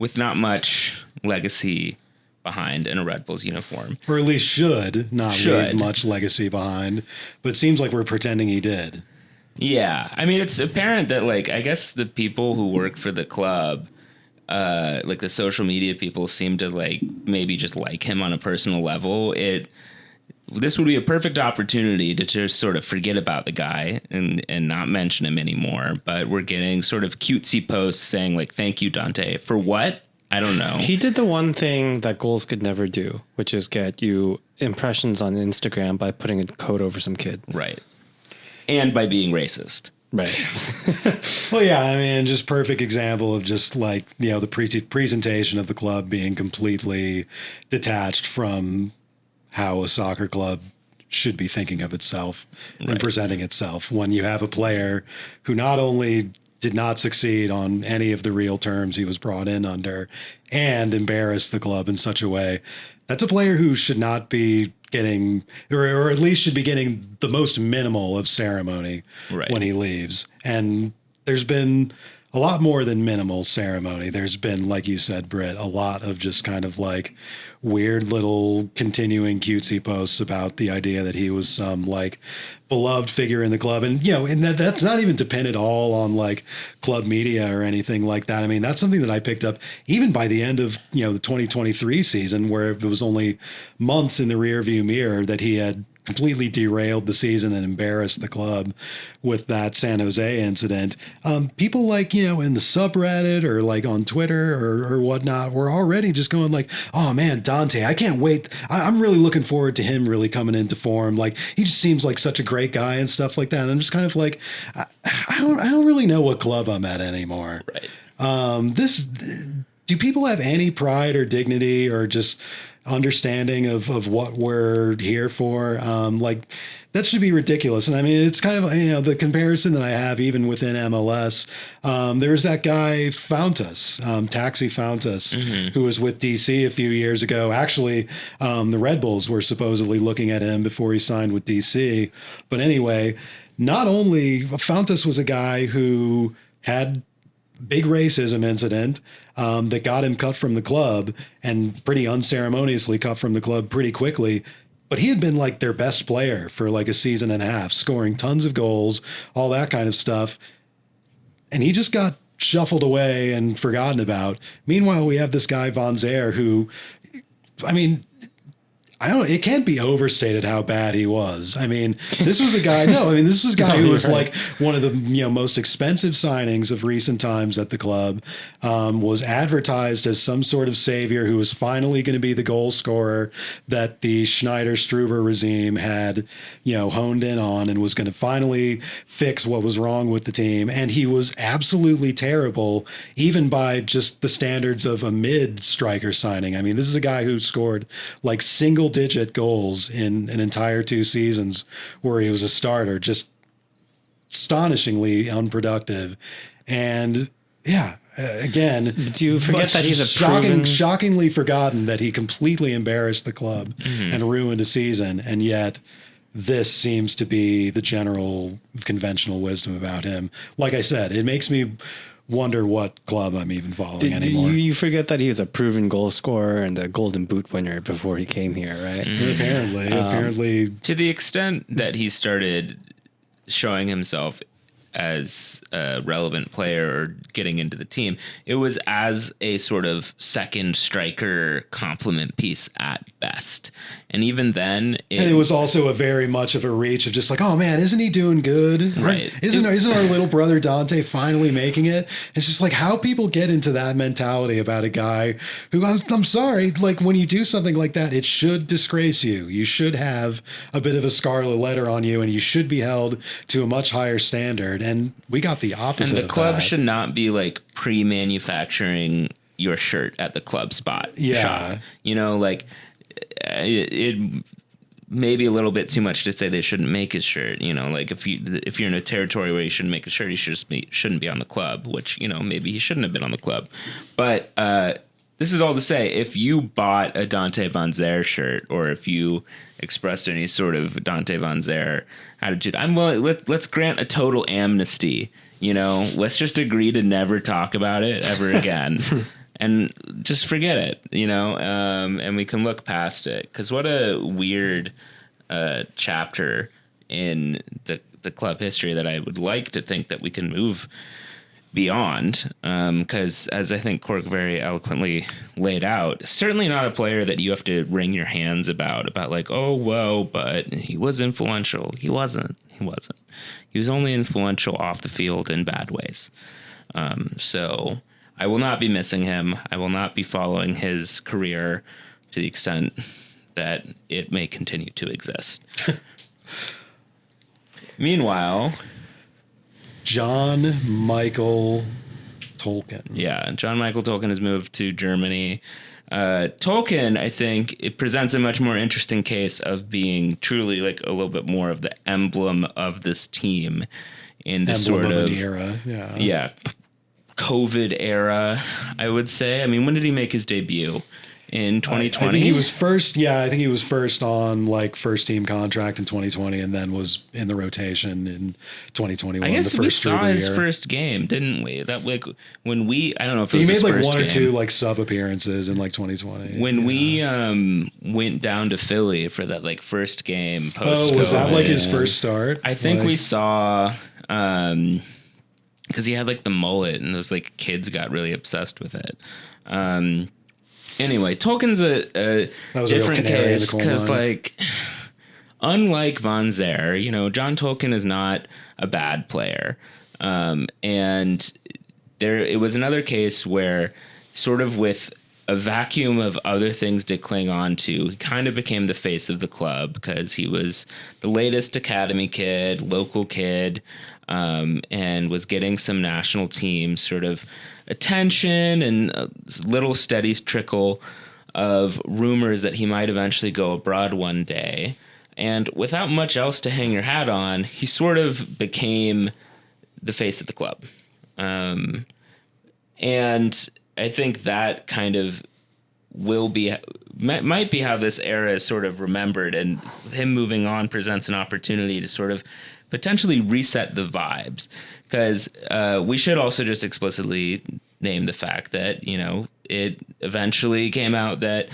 with not much legacy behind in a Red Bulls uniform. Or at least should not Should. leave much legacy behind. But it seems like we're pretending he did. Yeah, I mean, it's apparent that, like, I guess the people who work for the club, like the social media people, seem to like maybe just like him on a personal level. This would be a perfect opportunity to just sort of forget about the guy and not mention him anymore. But we're getting sort of cutesy posts saying like, "Thank you, Dante," for what? I don't know. He did the one thing that goals could never do, which is get you impressions on Instagram by putting a code over some kid. Right. And by being racist. Right. Well, yeah, I mean, just perfect example of just like, the presentation of the club being completely detached from how a soccer club should be thinking of itself and presenting itself when you have a player who not only did not succeed on any of the real terms he was brought in under and embarrassed the club in such a way. That's a player who should not be getting, or at least should be getting the most minimal of ceremony when he leaves. And there's been a lot more than minimal ceremony. There's been, like you said, Brit, a lot of just kind of like weird little continuing cutesy posts about the idea that he was some like beloved figure in the club. And, and that's not even dependent all on like club media or anything like that. I mean, that's something that I picked up even by the end of, the 2023 season, where it was only months in the rearview mirror that he had completely derailed the season and embarrassed the club with that San Jose incident. People like, in the subreddit or like on Twitter or whatnot, were already just going like, oh man, Dante, I can't wait. I'm really looking forward to him really coming into form. Like, he just seems like such a great guy and stuff like that. And I'm just kind of like, I don't really know what club I'm at anymore. Right. Do people have any pride or dignity or just understanding of what we're here for? Like, that should be ridiculous. And I mean, it's kind of, the comparison that I have even within MLS. There's that guy Fountas, Taxi Fountas, who was with DC a few years ago. Actually, the Red Bulls were supposedly looking at him before he signed with DC. But anyway, not only Fountas was a guy who had big racism incident that got him cut from the club, and pretty unceremoniously cut from the club pretty quickly. But he had been like their best player for like a season and a half, scoring tons of goals, all that kind of stuff. And he just got shuffled away and forgotten about. Meanwhile, we have this guy Van Zer who, I mean, it can't be overstated how bad he was. I mean, this was a guy, this was a guy who was like one of the most expensive signings of recent times at the club, was advertised as some sort of savior who was finally going to be the goal scorer that the Schneider-Struber regime had, honed in on, and was going to finally fix what was wrong with the team. And he was absolutely terrible, even by just the standards of a mid-striker signing. I mean, this is a guy who scored like single-digit goals in an entire 2 seasons where he was a starter, just astonishingly unproductive. And again, Do you forget that he's a proven... shockingly forgotten that he completely embarrassed the club and ruined a season. And yet this seems to be the general conventional wisdom about him. Like I said, it makes me wonder what club I'm even following anymore. You forget that he was a proven goal scorer and a Golden Boot winner before he came here, right? Apparently, To the extent that he started showing himself as a relevant player or getting into the team. It was as a sort of second striker complement piece at best. And even then, and it was also a very much of a reach of just like, oh man, isn't he doing good? Right. Isn't our little brother Dante finally making it? It's just like how people get into that mentality about a guy who, I'm sorry, like when you do something like that, it should disgrace you. You should have a bit of a scarlet letter on you, and you should be held to a much higher standard. And we got the opposite. And the club should not be like pre-manufacturing your shirt at the club shop. You know, like it may be a little bit too much to say they shouldn't make his shirt. You know, like if you're in a territory where you shouldn't make a shirt, he shouldn't be on the club. Which, you know, maybe he shouldn't have been on the club. But this is all to say, if you bought a Dante Van Zer shirt, or if you expressed any sort of Dante Van Zer attitude, I'm willing. Let's grant a total amnesty. You know, let's just agree to never talk about it ever again, and just forget it. You know, and we can look past it, because what a weird chapter in the club history that I would like to think that we can move beyond, because as I think Cork very eloquently laid out, certainly not a player that you have to wring your hands about like, oh, whoa, but he was influential. He wasn't. He was only influential off the field in bad ways. So I will not be missing him. I will not be following his career to the extent that it may continue to exist. Meanwhile, John Michael Tolkien. Yeah, John Michael Tolkien has moved to Germany. Tolkien, I think, it presents a much more interesting case of being truly like a little bit more of the emblem of this team in the sort of an era. Yeah, COVID era, I would say. I mean, when did he make his debut? In 2020? I think he was first. Yeah, I think he was first on like first team contract in 2020, and then was in the rotation in 2021. I guess the we first saw his first game, didn't we? That like when I don't know if it was he his made like first one or game. two like sub appearances in like 2020. When we went down to Philly for that like first game post. Oh, was that like his first start? I think we saw because he had like the mullet, and those like kids got really obsessed with it. Anyway, Tolkien's a different case because, like, unlike Van Zer, you know, John Tolkien is not a bad player, and it was another case where, sort of with a vacuum of other things to cling on to, he kind of became the face of the club because he was the latest academy kid, local kid, and was getting some national team sort of attention and a little steady trickle of rumors that he might eventually go abroad one day. And without much else to hang your hat on, he sort of became the face of the club. And I think that kind of might be how this era is sort of remembered, and him moving on presents an opportunity to sort of potentially reset the vibes, because we should also just explicitly name the fact that, you know, it eventually came out that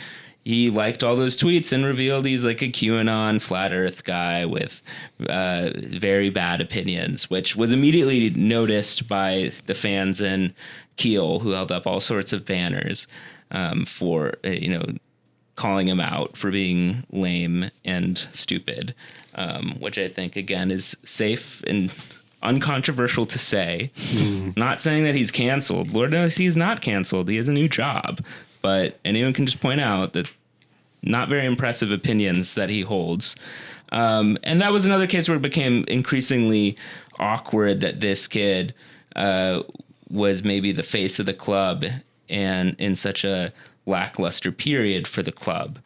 he liked all those tweets and revealed he's like a QAnon flat earth guy with very bad opinions, which was immediately noticed by the fans in Kiel, who held up all sorts of banners for, you know, calling him out for being lame and stupid, which I think, again, is safe and uncontroversial to say. Not saying that he's canceled. Lord knows he's not canceled. He has a new job. But anyone can just point out that not very impressive opinions that he holds. And that was another case where it became increasingly awkward that this kid was maybe the face of the club and in such a lackluster period for the club.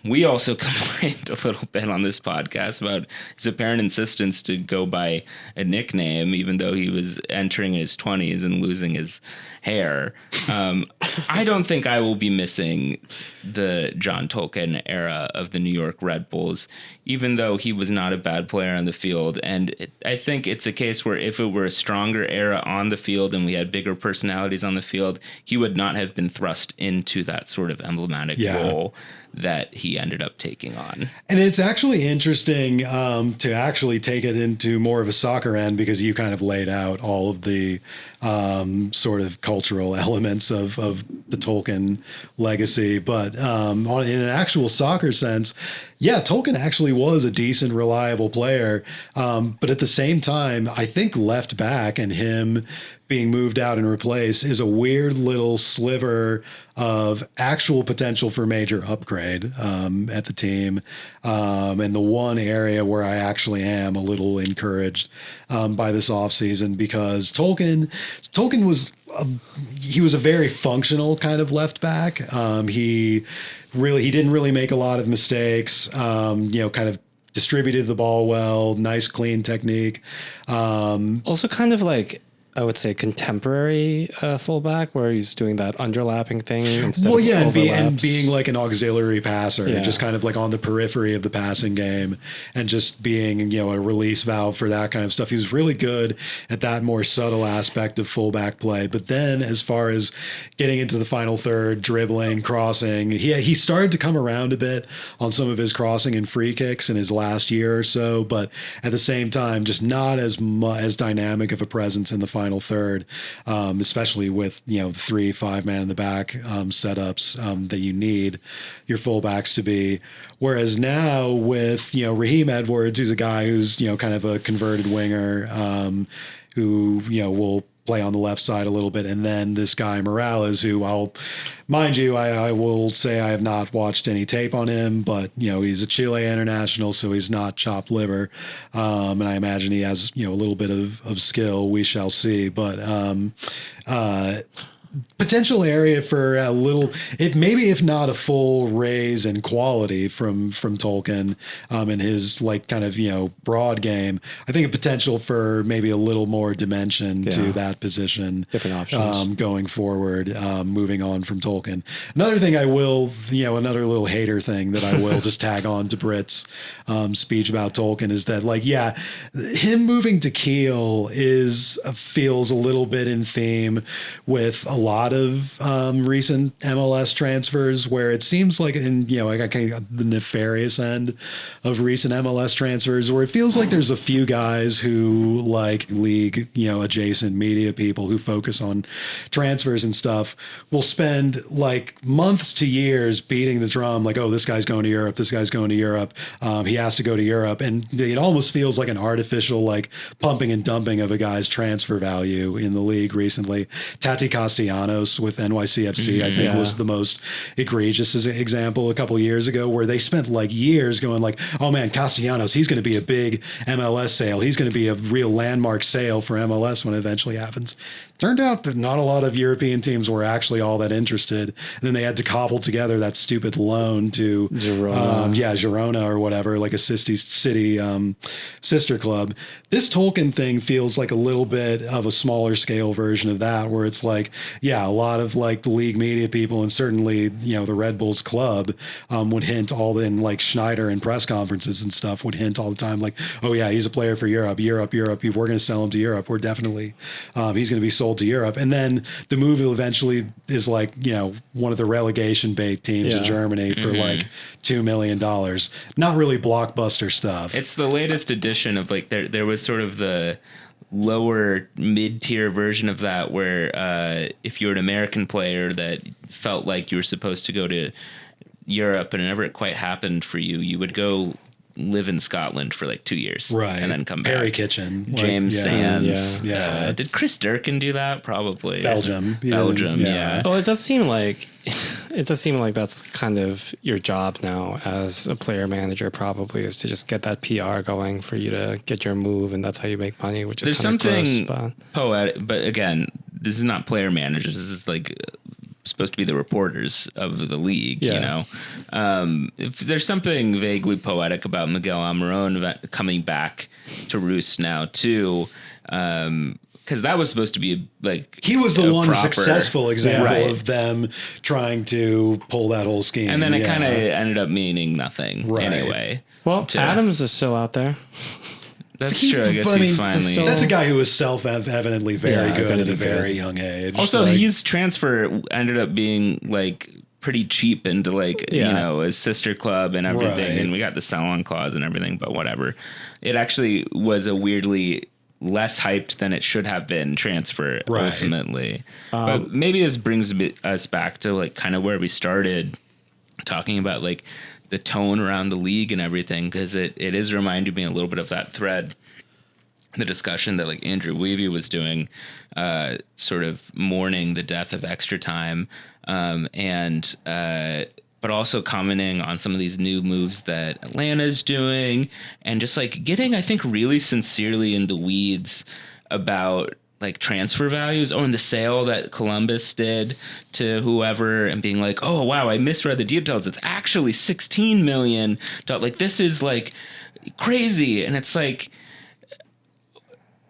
We also complained a little bit on this podcast about his apparent insistence to go by a nickname, even though he was entering his 20s and losing his hair. I don't think I will be missing the John Tolkien era of the New York Red Bulls, even though he was not a bad player on the field. And I think it's a case where if it were a stronger era on the field and we had bigger personalities on the field, he would not have been thrust into that sort of emblematic role that he ended up taking on. And it's actually interesting to actually take it into more of a soccer end, because you kind of laid out all of the sort of cultural elements of the Tolkien legacy. But in an actual soccer sense, yeah, Tolkien actually was a decent, reliable player. But at the same time, I think left back and him being moved out and replaced is a weird little sliver of actual potential for major upgrade at the team. And the one area where I actually am a little encouraged by this offseason, because Tolkien was he was a very functional kind of left back. He didn't really make a lot of mistakes. Kind of distributed the ball well, nice clean technique. Also kind of like, I would say, contemporary fullback, where he's doing that underlapping thing instead of overlaps. And being like an auxiliary passer, Yeah. just kind of like on the periphery of the passing game, and just being, a release valve for that kind of stuff. He was really good at that more subtle aspect of fullback play. But then, as far as getting into the final third, dribbling, crossing, he started to come around a bit on some of his crossing and free kicks in his last year or so. But at the same time, just not as dynamic of a presence in the final third, especially with the 3-5 man in the back setups that you need your fullbacks to be. Whereas now with Raheem Edwards, who's a guy who's kind of a converted winger, who will play on the left side a little bit, and then this guy Morales, who I will say I have not watched any tape on him, but he's a Chile international, so he's not chopped liver, and I imagine he has a little bit of skill. We shall see, but potential area for a little, if not a full raise in quality from Tolkien in his kind of broad game. I think a potential for maybe a little more dimension to that position, different options going forward, moving on from Tolkien. Another thing I will, another little hater thing that I will just tag on to Brit's speech about Tolkien is that him moving to Kiel feels a little bit in theme with a lot of recent MLS transfers, where it seems like I got kind of the nefarious end of recent MLS transfers, where it feels like there's a few guys who league, adjacent media people who focus on transfers and stuff will spend months to years beating the drum, oh, this guy's going to Europe, this guy's going to Europe, he has to go to Europe. And it almost feels like an artificial pumping and dumping of a guy's transfer value in the league recently. Tati Castellanos with NYCFC, I think, was the most egregious example a couple of years ago, where they spent years going oh man, Castellanos, he's going to be a big MLS sale. He's going to be a real landmark sale for MLS when it eventually happens. Turned out that not a lot of European teams were actually all that interested. And then they had to cobble together that stupid loan to Girona or whatever, a city sister club. This Tolkien thing feels like a little bit of a smaller scale version of that, where it's a lot of the league media people, and certainly the Red Bulls club would hint all in Schneider in press conferences and stuff would hint all the time oh yeah, he's a player for Europe. We're going to sell him to Europe. We're definitely he's going to be sold to Europe. And then the move eventually is one of the relegation bait teams in Germany for $2 million. Not really blockbuster stuff. It's the latest edition of there was sort of the lower mid-tier version of that, where if you're an American player that felt like you were supposed to go to Europe and it never quite happened for you, you would go live in Scotland for 2 years, right, and then come back. Perry Kitchen, James Sands. Yeah. Did Chris Durkin do that? Probably. Belgium. Yeah. Well, it does seem like that's kind of your job now as a player manager, probably, is to just get that PR going for you to get your move, and that's how you make money, which is kind of gross. Poetic, but again, this is not player managers. This is supposed to be the reporters of the league, if there's something vaguely poetic about Miguel Almiron coming back to Roost now too, because that was supposed to be he was the one proper, successful example of them trying to pull that whole scheme, and then it kind of ended up meaning nothing anyway. Well, Adams is still out there. That's true. I guess he finally. That's a guy who was self-evidently very good at a very young age. Also, his transfer ended up being pretty cheap into like, you know, a sister club and everything. Right. And we got the sell-on clause and everything, but whatever. It actually was a weirdly less hyped than it should have been transfer ultimately. But maybe this brings us back to like kind of where we started talking about like the tone around the league and everything, because it is reminding me a little bit of that thread, the discussion that like Andrew Weeby was doing, sort of mourning the death of extra time, but also commenting on some of these new moves that Atlanta's doing, and just like getting, I think, really sincerely in the weeds about like transfer values. Oh, and the sale that Columbus did to whoever, and being like, oh wow, I misread the details. It's actually 16 million. Like, this is like crazy. And it's like,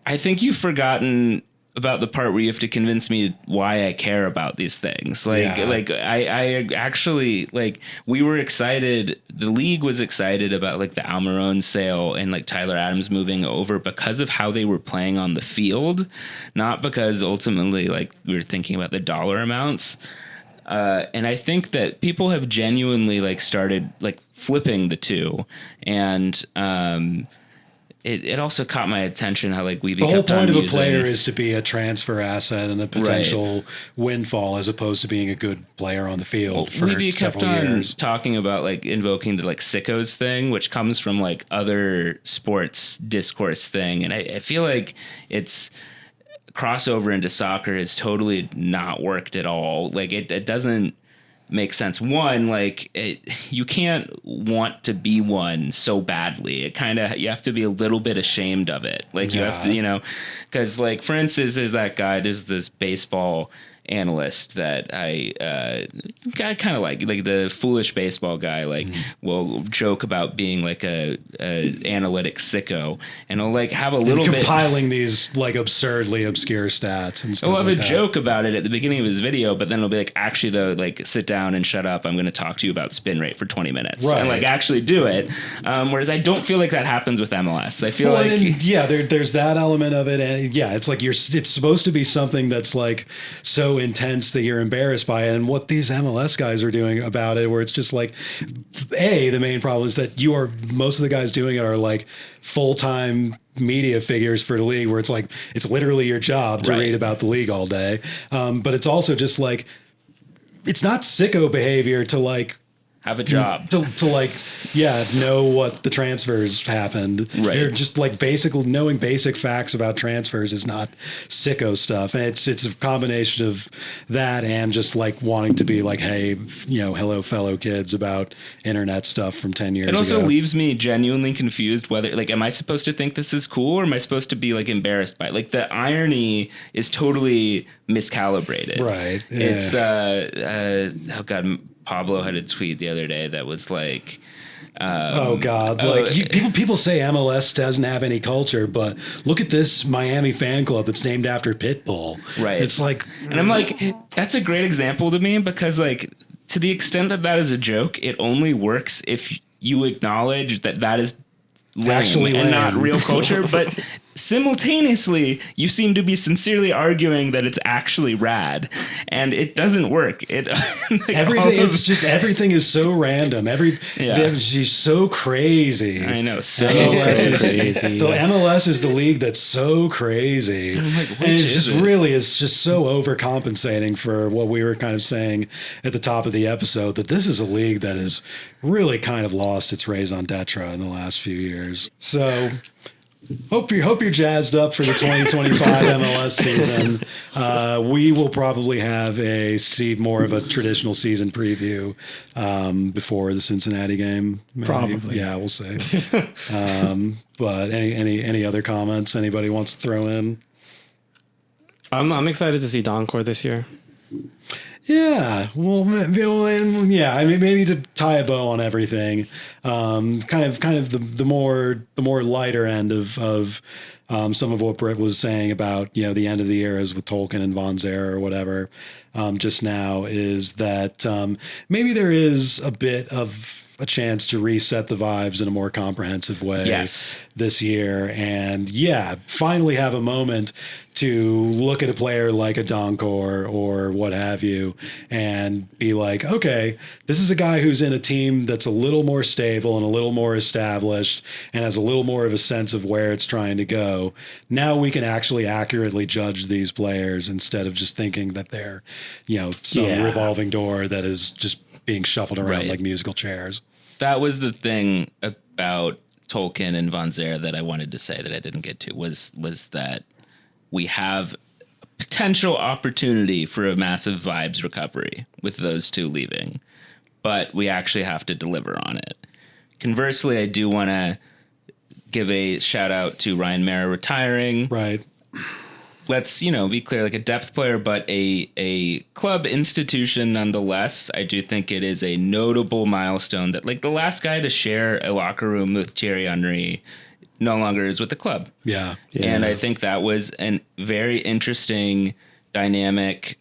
I think you've forgotten about the part where you have to convince me why I care about these things. Like, I actually, like, we were excited. The league was excited about like the Almiron sale and like Tyler Adams moving over because of how they were playing on the field, not because ultimately like we were thinking about the dollar amounts. And I think that people have genuinely like started like flipping the two, and, It also caught my attention how like we the whole point of a player is to be a transfer asset and a potential windfall, as opposed to being a good player on the field for several years. Talking about like invoking the like sickos thing, which comes from like other sports discourse thing, and I feel like it's crossover into soccer has totally not worked at all. Like it doesn't make sense. One, like you can't want to be one so badly. It kind of, you have to be a little bit ashamed of it. Like you have to, you know, because like, for instance, there's this baseball analyst that I kind of like the foolish baseball guy, like will joke about being like a analytic sicko, and he'll like have a little bit compiling these like absurdly obscure stats and stuff. He'll have like a joke about it at the beginning of his video, but then it'll be like, actually though, like sit down and shut up. I'm going to talk to you about spin rate for 20 minutes and like actually do it. Whereas I don't feel like that happens with MLS. I feel there's that element of it, and it's like it's supposed to be something that's like so intense that you're embarrassed by it. And what these MLS guys are doing about it, where it's just like, the main problem is that most of the guys doing it are like full-time media figures for the league, where it's like, it's literally your job to read about the league all day. But it's also just like, it's not sicko behavior to like have a job to like, know what the transfers happened. Right. You're just like knowing basic facts about transfers is not sicko stuff. And it's a combination of that and just like wanting to be like, hey, hello fellow kids about internet stuff from 10 years ago. It also leaves me genuinely confused whether like, am I supposed to think this is cool, or am I supposed to be like embarrassed by it? Like the irony is totally miscalibrated. Right. Yeah. It's oh God, Pablo had a tweet the other day that was like, people say MLS doesn't have any culture, but look at this Miami fan club that's named after Pitbull. Right. It's like, and I'm like, that's a great example to me, because like, to the extent that is a joke, it only works if you acknowledge that is lame and not real culture. But simultaneously, you seem to be sincerely arguing that it's actually rad, and it doesn't work. Everything is so random. She's so crazy. I know, so crazy. The MLS is the league that's so crazy, and it's just so overcompensating for what we were kind of saying at the top of the episode, that this is a league that has really kind of lost its raison d'etre in the last few years. So hope you're jazzed up for the 2025 MLS season. We will probably have more of a traditional season preview before the Cincinnati game. Maybe. Probably, we'll see. But any other comments anybody wants to throw in? I'm excited to see Doncor this year. Yeah, well, I mean, maybe to tie a bow on everything, kind of the more lighter end of some of what Brit was saying about the end of the eras with Tolkien and Von Zer or whatever just now, is that maybe there is a bit of a chance to reset the vibes in a more comprehensive way Yes. this year. And finally have a moment to look at a player like a Doncor or what have you and be like, okay, this is a guy who's in a team that's a little more stable and a little more established and has a little more of a sense of where it's trying to go. Now we can actually accurately judge these players instead of just thinking that they're, some revolving door that is just being shuffled around Right. like musical chairs. That was the thing about Tolkien and Von Zer that I wanted to say that I didn't get to was that we have a potential opportunity for a massive vibes recovery with those two leaving, but we actually have to deliver on it. Conversely, I do want to give a shout out to Ryan Mara retiring. Right. Let's, be clear, like a depth player, but a club institution nonetheless. I do think it is a notable milestone that like the last guy to share a locker room with Thierry Henry no longer is with the club. Yeah. And I think that was a very interesting dynamic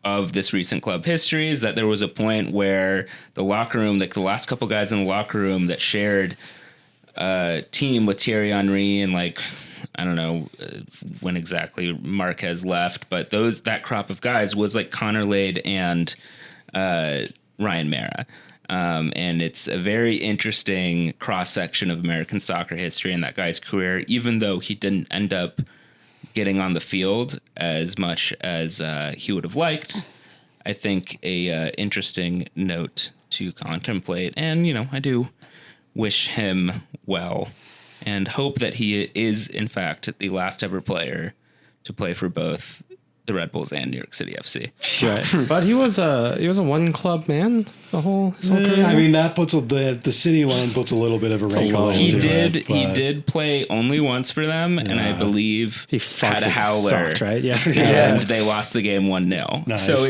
of this recent club history is that there was a point where the locker room, like the last couple guys in the locker room that shared a team with Thierry Henry and like, I don't know when exactly Marquez left, but that crop of guys was like Connor Lade and Ryan Mara. And it's a very interesting cross-section of American soccer history in that guy's career, even though he didn't end up getting on the field as much as he would have liked. I think a interesting note to contemplate. And, I do wish him well and hope that he is, in fact, the last ever player to play for both the Red Bulls and New York City FC. Right. But he was a one club man his whole career. I mean, that puts the city line puts a little bit of a wrinkle lot. into He it. did play only once for them, and I believe he had a howler, sucked, right? Yeah. and they lost the game 1-0. Nice. So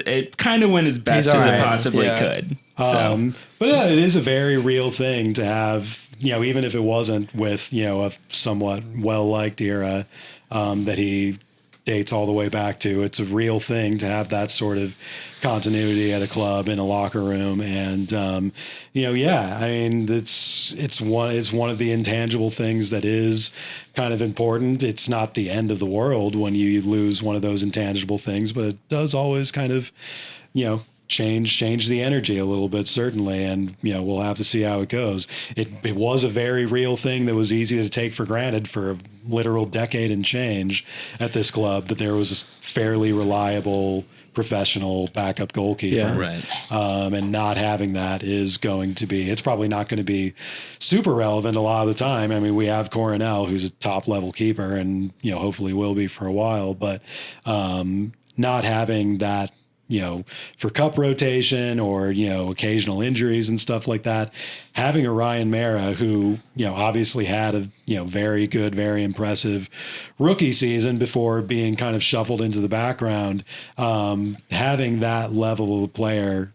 it kind of went as best He's as all it right. possibly Yeah. could. So But it is a very real thing to have, even if it wasn't with, a somewhat well-liked era that he dates all the way back to. It's a real thing to have that sort of continuity at a club in a locker room. And, I mean, it's one of the intangible things that is kind of important. It's not the end of the world when you lose one of those intangible things, but it does always kind of, change the energy a little bit, certainly. And, we'll have to see how it goes. It was a very real thing that was easy to take for granted for a literal decade and change at this club, that there was a fairly reliable professional backup goalkeeper. Yeah. right. And not having that is going to be, it's probably not going to be super relevant a lot of the time. I mean, we have Coronel, who's a top level keeper and, hopefully will be for a while, but not having that, for cup rotation or, occasional injuries and stuff like that, having a Ryan Mara who, obviously had a, very good, very impressive rookie season before being kind of shuffled into the background, having that level of player,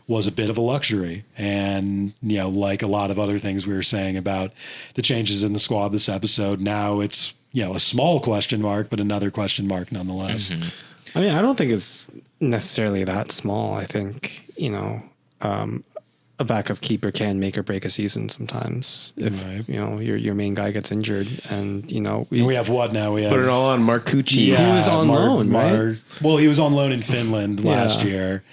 was a bit of a luxury. And, like a lot of other things we were saying about the changes in the squad this episode, now it's, a small question mark, but another question mark nonetheless. Mm-hmm. I mean, I don't think it's necessarily that small. I think, a backup keeper can make or break a season sometimes if, Right. your main guy gets injured. And, We have what now? We have Put it all on Marcucci. He was on loan, right? Well, he was on loan in Finland last Yeah. year.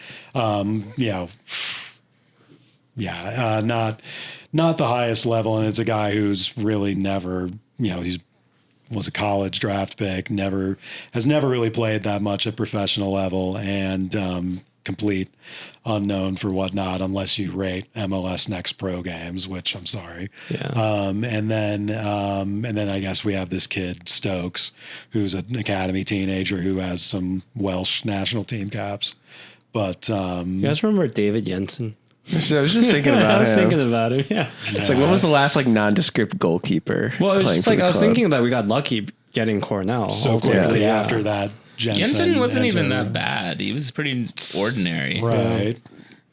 Not the highest level, and it's a guy who's really never, was a college draft pick, has never really played that much at professional level, and complete unknown for whatnot, unless you rate MLS Next Pro games, which I'm sorry. Yeah. And then I guess we have this kid Stokes, who's an academy teenager who has some Welsh national team caps. But You guys remember David Jensen? So I was just thinking about I was him. thinking about him. Yeah. It's like, when was the last nondescript goalkeeper? Well, it was playing just for like the I was club? thinking that we got lucky getting Cornell so quickly Yeah. after that, Jensen wasn't even entered. that bad. He was pretty ordinary. Right.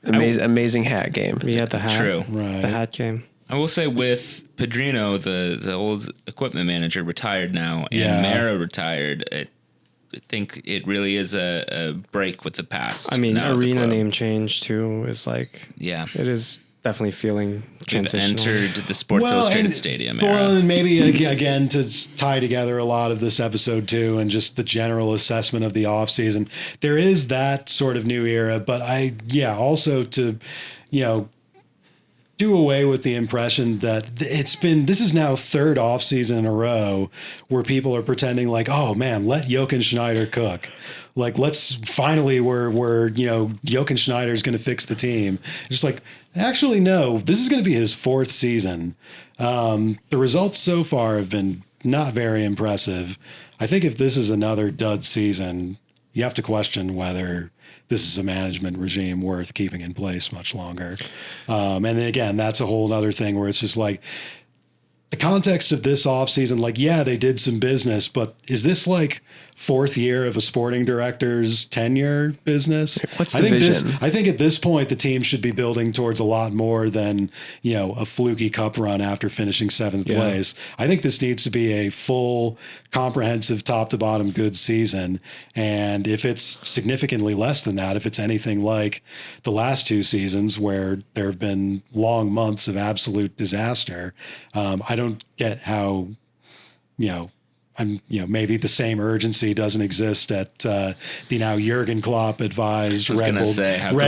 Amazing hat game. We had the hat. True. Right. The hat game. I will say with Pedrino, the old equipment manager retired now, and Yeah. Mara retired. think it really is a break with the past. I mean, now of the arena club. name change too is like, Yeah. it is definitely feeling We've transitional. entered the Sports Illustrated Stadium era. Well, and maybe again to tie together a lot of this episode too, and just the general assessment of the off season, there is that sort of new era. But also to, do away with the impression that this is now third off season in a row where people are pretending like, oh man, let Jochen Schneider cook. Like, let's finally Jochen Schneider's going to fix the team. It's just like, actually, no, this is going to be his fourth season. The results so far have been not very impressive. I think if this is another dud season, you have to question whether this is a management regime worth keeping in place much longer. And then again, that's a whole other thing where it's just like the context of this offseason, like, yeah, they did some business, but is this like fourth year of a sporting director's tenure business? What's the vision? I think at this point, the team should be building towards a lot more than, a fluky cup run after finishing seventh place. I think this needs to be a full, comprehensive, top to bottom good season. And if it's significantly less than that, if it's anything like the last two seasons where there have been long months of absolute disaster, I don't get how, maybe the same urgency doesn't exist at the now Jurgen Klopp advised Red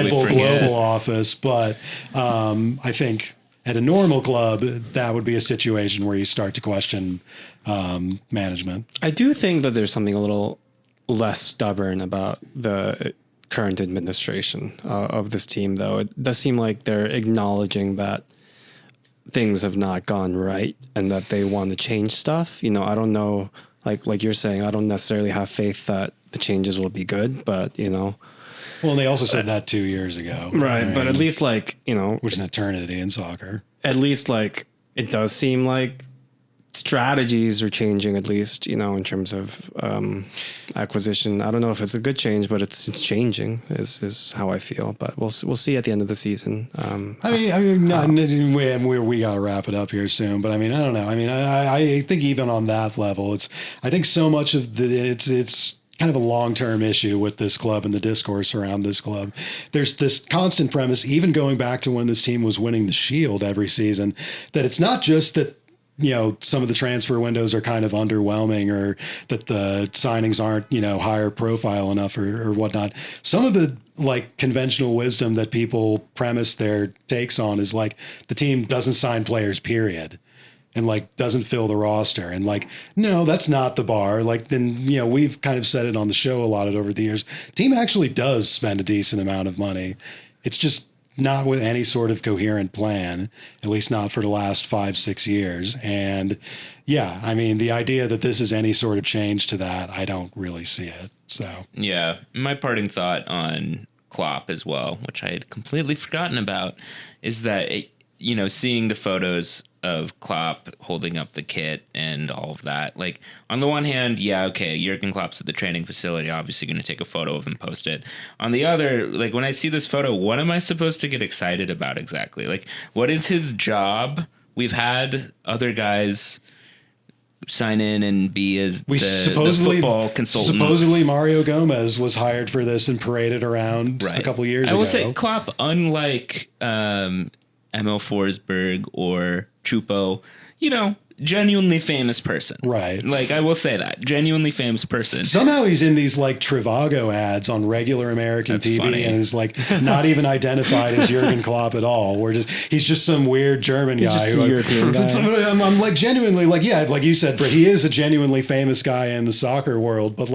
Bull Global office. But I think at a normal club, that would be a situation where you start to question management. I do think that there's something a little less stubborn about the current administration of this team, though. It does seem like they're acknowledging that things have not gone right and that they want to change stuff. I don't know, like you're saying, I don't necessarily have faith that the changes will be good, but Well, and they also said that 2 years ago. Right. But at least which is an eternity in soccer. At least it does seem like strategies are changing, at least, in terms of acquisition. I don't know if it's a good change, but it's changing is how I feel. But we'll see at the end of the season. we got to wrap it up here soon. But I don't know. I think even on that level, I think so much of it's kind of a long-term issue with this club and the discourse around this club. There's this constant premise, even going back to when this team was winning the Shield every season, that it's not just that some of the transfer windows are kind of underwhelming or that the signings aren't, higher profile enough or whatnot. Some of the conventional wisdom that people premise their takes on is the team doesn't sign players, period. And doesn't fill the roster. And no, that's not the bar. Then, we've kind of said it on the show a lot over the years. Team actually does spend a decent amount of money. It's just not with any sort of coherent plan, at least not for the last 5-6 years. And the idea that this is any sort of change to that, I don't really see it. So, yeah, my parting thought on Klopp as well, which I had completely forgotten about, is that, seeing the photos of Klopp holding up the kit and all of that. On the one hand, Jurgen Klopp's at the training facility, obviously going to take a photo of him, post it. On the other, when I see this photo, what am I supposed to get excited about exactly? What is his job? We've had other guys sign in and be the football consultant. Supposedly Mario Gomez was hired for this and paraded around a couple of years ago. I will say Klopp, unlike Emil Forsberg or Chupo, genuinely famous person. Right. I will say that. Genuinely famous person. Somehow he's in these Trivago ads on regular American TV funny. And is not even identified as Jurgen Klopp at all. He's just some weird German guy. Just a European guy. I'm genuinely like you said, Brit, he is a genuinely famous guy in the soccer world. But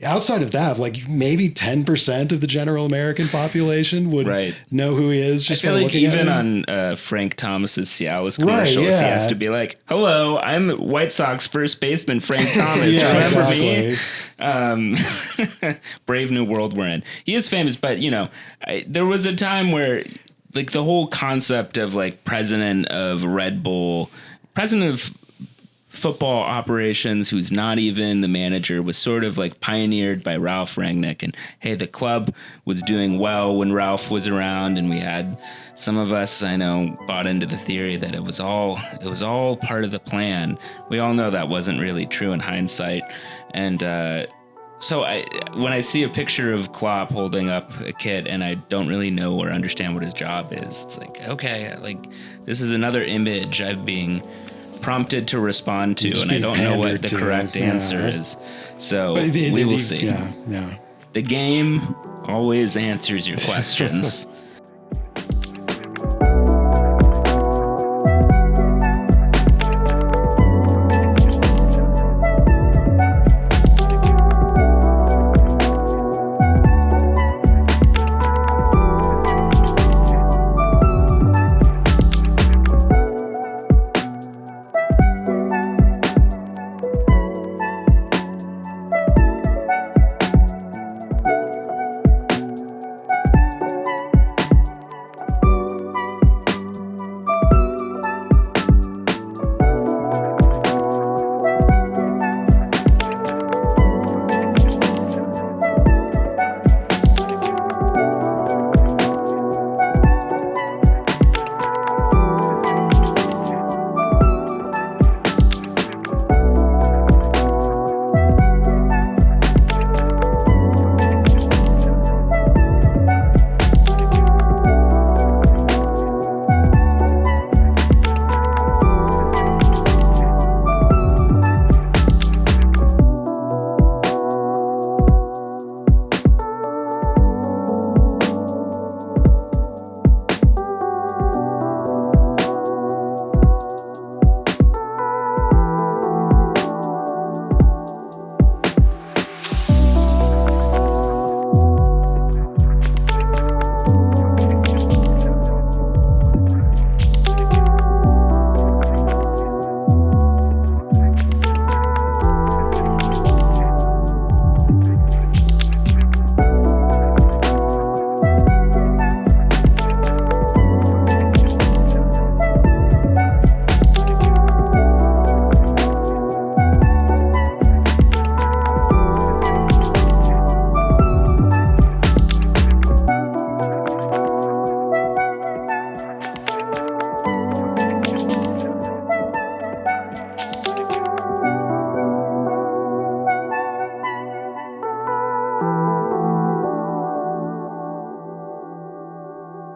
outside of that, maybe 10% of the general American population would know who he is. Just I feel even on Frank Thomas's Cialis commercials, he has to be hello, I'm White Sox first baseman Frank Thomas. Remember me? Brave new world we're in. He is famous, but there was a time where the whole concept of president of Red Bull, president of football operations, who's not even the manager, was sort of pioneered by Ralph Rangnick. And hey, the club was doing well when Ralph was around, and we had some of us, I know, bought into the theory that it was all part of the plan. We all know that wasn't really true in hindsight. And So when I see a picture of Klopp holding up a kit and I don't really know or understand what his job is, it's like, okay, like this is another image I'm being prompted to respond to, and I don't know what the correct answer is. So we will see. Yeah. The game always answers your questions.